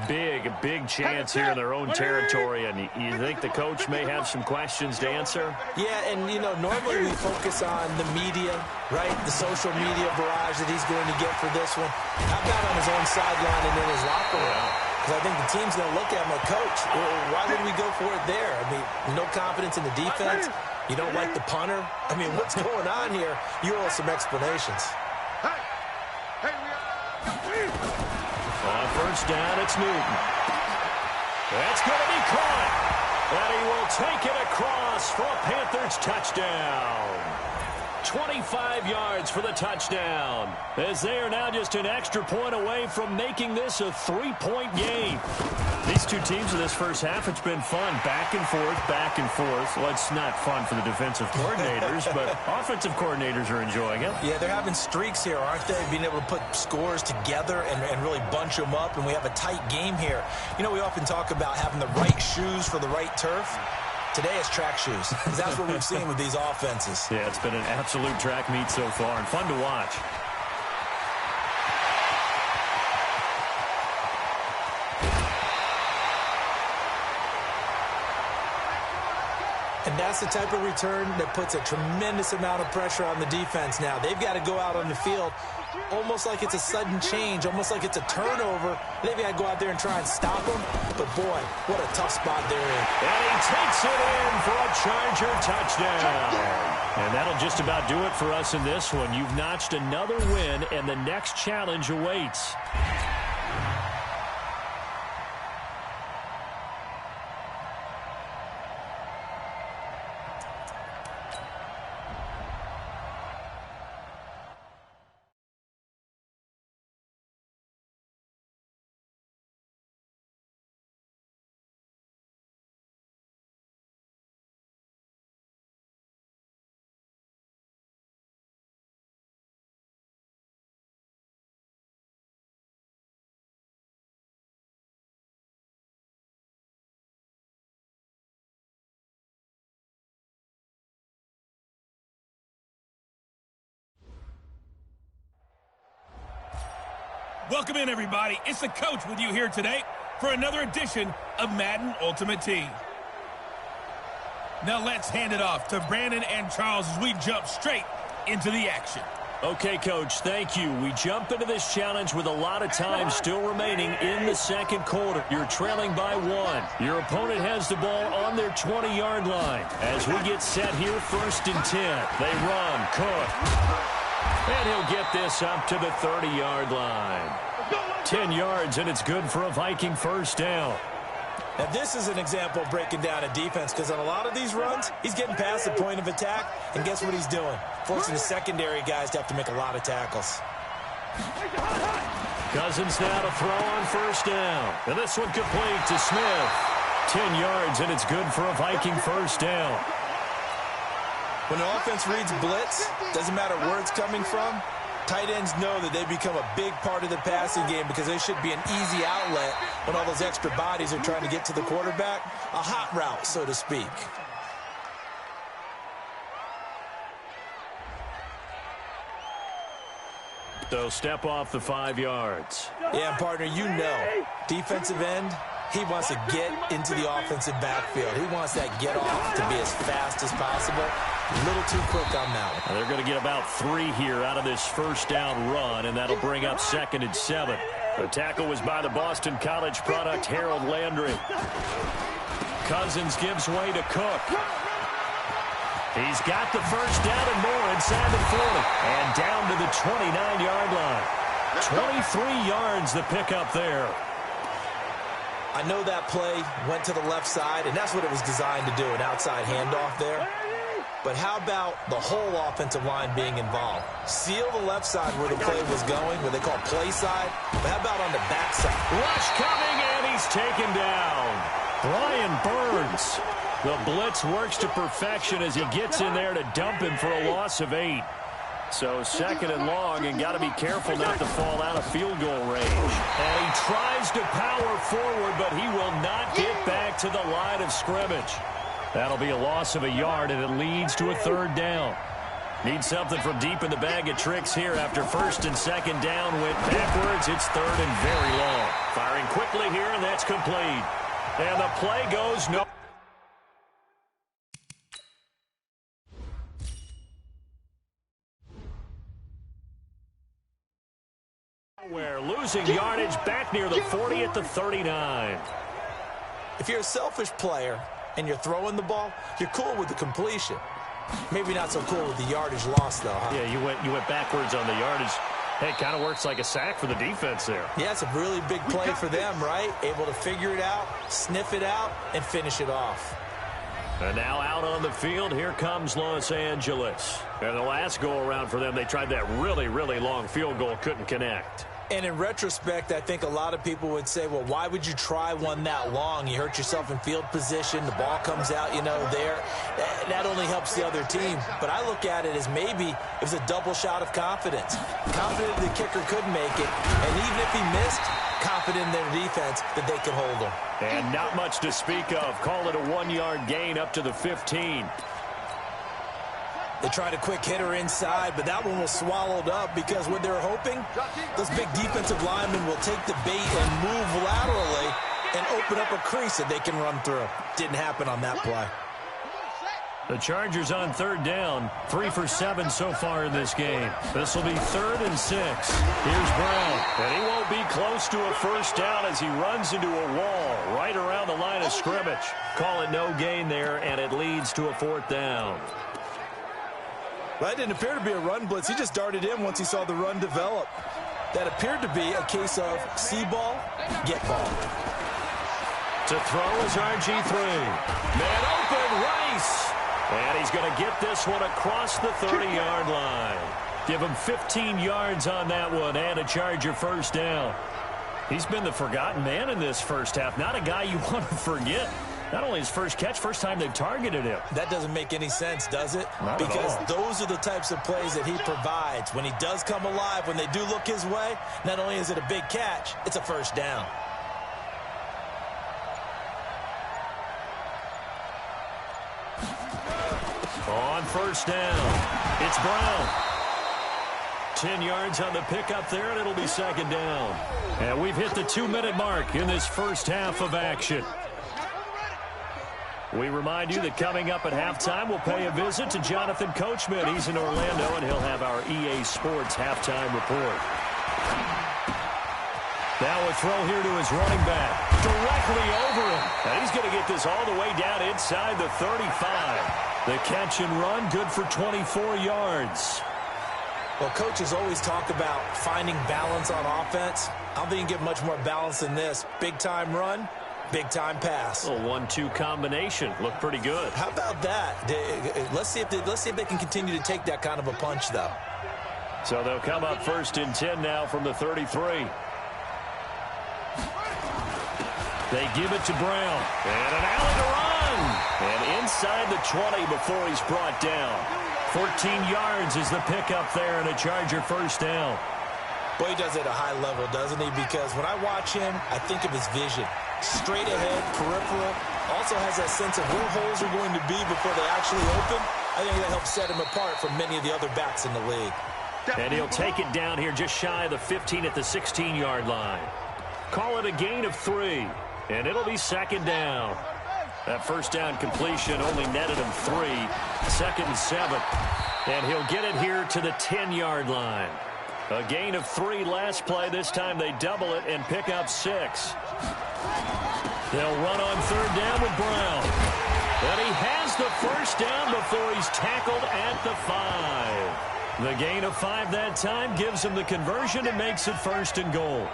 big chance here in their own territory, and you think the coach may have some questions to answer? Yeah, and, you know, normally we focus on the media, right, the social media barrage that he's going to get for this one. How about on his own sideline and in his locker room? Because I think the team's going to look at him like, Coach, why would we go for it there? I mean, no confidence in the defense. You don't like the punter. I mean, what's going on here? You owe us some explanations. On first down, it's Newton. That's going to be caught. And he will take it across for a Panthers touchdown. 25 yards for the touchdown, as they are now just an extra point away from making this a 3-point game. These two teams in this first half, it's been fun. Back and forth, back and forth. Well, it's not fun for the defensive coordinators, but offensive coordinators are enjoying it. Yeah, they're having streaks here, aren't they? Being able to put scores together and really bunch them up, and we have a tight game here. You know, we often talk about having the right shoes for the right turf. Today it's track shoes, because that's what we've seen with these offenses. Yeah, it's been an absolute track meet so far, and fun to watch. And that's the type of return that puts a tremendous amount of pressure on the defense now. They've got to go out on the field almost like it's a sudden change, almost like it's a turnover. They've got to go out there and try and stop them. But, boy, what a tough spot they're in. And he takes it in for a Charger touchdown. And that'll just about do it for us in this one. You've notched another win, and the next challenge awaits. Welcome in, everybody. It's the coach with you here today for another edition of Madden Ultimate Team. Now let's hand it off to Brandon and Charles as we jump straight into the action. Okay, Coach, thank you. We jump into this challenge with a lot of time still remaining in the second quarter. You're trailing by 1. Your opponent has the ball on their 20-yard line. As we get set here, 1st and 10. They run, Cook. And he'll get this up to the 30-yard line. 10 yards, and it's good for a Viking first down. Now, this is an example of breaking down a defense, because on a lot of these runs, he's getting past the point of attack, and guess what he's doing? Forcing the secondary guys to have to make a lot of tackles. Cousins now to throw on first down. And this one complete to Smith. 10 yards, and it's good for a Viking first down. When the offense reads blitz, doesn't matter where it's coming from, tight ends know that they become a big part of the passing game because they should be an easy outlet when all those extra bodies are trying to get to the quarterback. A hot route, so to speak. So step off the 5 yards. Yeah, partner, you know, defensive end, he wants to get into the offensive backfield. He wants that get off to be as fast as possible. A little too quick on that one. They're going to get about 3 here out of this first down run, and that'll bring up 2nd and 7. The tackle was by the Boston College product, Harold Landry. Cousins gives way to Cook. He's got the first down and more inside the 40. And down to the 29-yard line. 23 yards the pickup there. I know that play went to the left side, and that's what it was designed to do, an outside handoff there. But how about the whole offensive line being involved? Seal the left side where the play was going, what they call play side. But how about on the back side? Rush coming, and he's taken down. Brian Burns. The blitz works to perfection as he gets in there to dump him for a loss of 8. So 2nd and long, and got to be careful not to fall out of field goal range. And he tries to power forward, but he will not get back to the line of scrimmage. That'll be a loss of a yard, and it leads to a 3rd down. Need something from deep in the bag of tricks here after 1st and 2nd down went backwards. It's 3rd and very long. Firing quickly here, and that's complete. And the play goes no. We're losing yardage back near the 40 at the 39. If you're a selfish player and you're throwing the ball, you're cool with the completion. Maybe not so cool with the yardage loss, though, huh? Yeah, you went backwards on the yardage. Hey, it kind of works like a sack for the defense there. Yeah, it's a really big play for them, right? Able to figure it out, sniff it out, and finish it off. And now out on the field, here comes Los Angeles. And the last go-around for them, they tried that really, really long field goal, couldn't connect. And in retrospect, I think a lot of people would say, well, why would you try one that long? You hurt yourself in field position. The ball comes out, there. That only helps the other team. But I look at it as maybe it was a double shot of confidence. Confident the kicker could make it. And even if he missed, confident in their defense that they could hold him. And not much to speak of. Call it a 1-yard gain up to the 15. They tried a quick hitter inside, but that one was swallowed up because what they're hoping, those big defensive linemen will take the bait and move laterally and open up a crease that they can run through. Didn't happen on that play. The Chargers on third down, 3 for 7 so far in this game. This will be 3rd and 6. Here's Brown, and he won't be close to a first down as he runs into a wall right around the line of scrimmage. Call it no gain there, and it leads to a 4th down. Well, that didn't appear to be a run blitz. He just darted in once he saw the run develop. That appeared to be a case of see ball, get ball. To throw is RG-3. Man open, Rice. And he's going to get this one across the 30-yard line. Give him 15 yards on that one and a Charger first down. He's been the forgotten man in this first half. Not a guy you want to forget. Not only his first catch, first time they've targeted him. That doesn't make any sense, does it? Not because at all. Those are the types of plays that he provides. When he does come alive, when they do look his way, not only is it a big catch, it's a first down. On first down, it's Brown. 10 yards on the pickup there, and it'll be 2nd down. And we've hit the 2-minute mark in this first half of action. We remind you that coming up at halftime, we'll pay a visit to Jonathan Coachman. He's in Orlando, and he'll have our EA Sports halftime report. Now a throw here to his running back. Directly over him. And he's going to get this all the way down inside the 35. The catch and run, good for 24 yards. Well, coaches always talk about finding balance on offense. I don't think you can get much more balance than this. Big-time run, big-time pass. A 1-2 combination. Looked pretty good. How about that? Let's see if they can continue to take that kind of a punch, though. So they'll come up 1st and 10 now from the 33. They give it to Brown. And an alley to run. And inside the 20 before he's brought down. 14 yards is the pickup there and a Charger first down. Boy, he does it at a high level, doesn't he? Because when I watch him, I think of his vision. Straight ahead, peripheral. Also has that sense of where holes are going to be before they actually open. I think that helps set him apart from many of the other backs in the league. And he'll take it down here just shy of the 15 at the 16-yard line. Call it a gain of 3. And it'll be 2nd down. That first down completion only netted him 3. 2nd and 7. And he'll get it here to the 10-yard line. A gain of 3 last play. This time they double it and pick up 6. They'll run on 3rd down with Brown. And he has the first down before he's tackled at the 5. The gain of 5 that time gives him the conversion and makes it 1st and goal.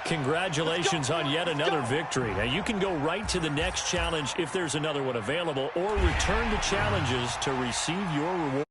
Congratulations on yet another victory. Now you can go right to the next challenge if there's another one available, or return the challenges to receive your reward.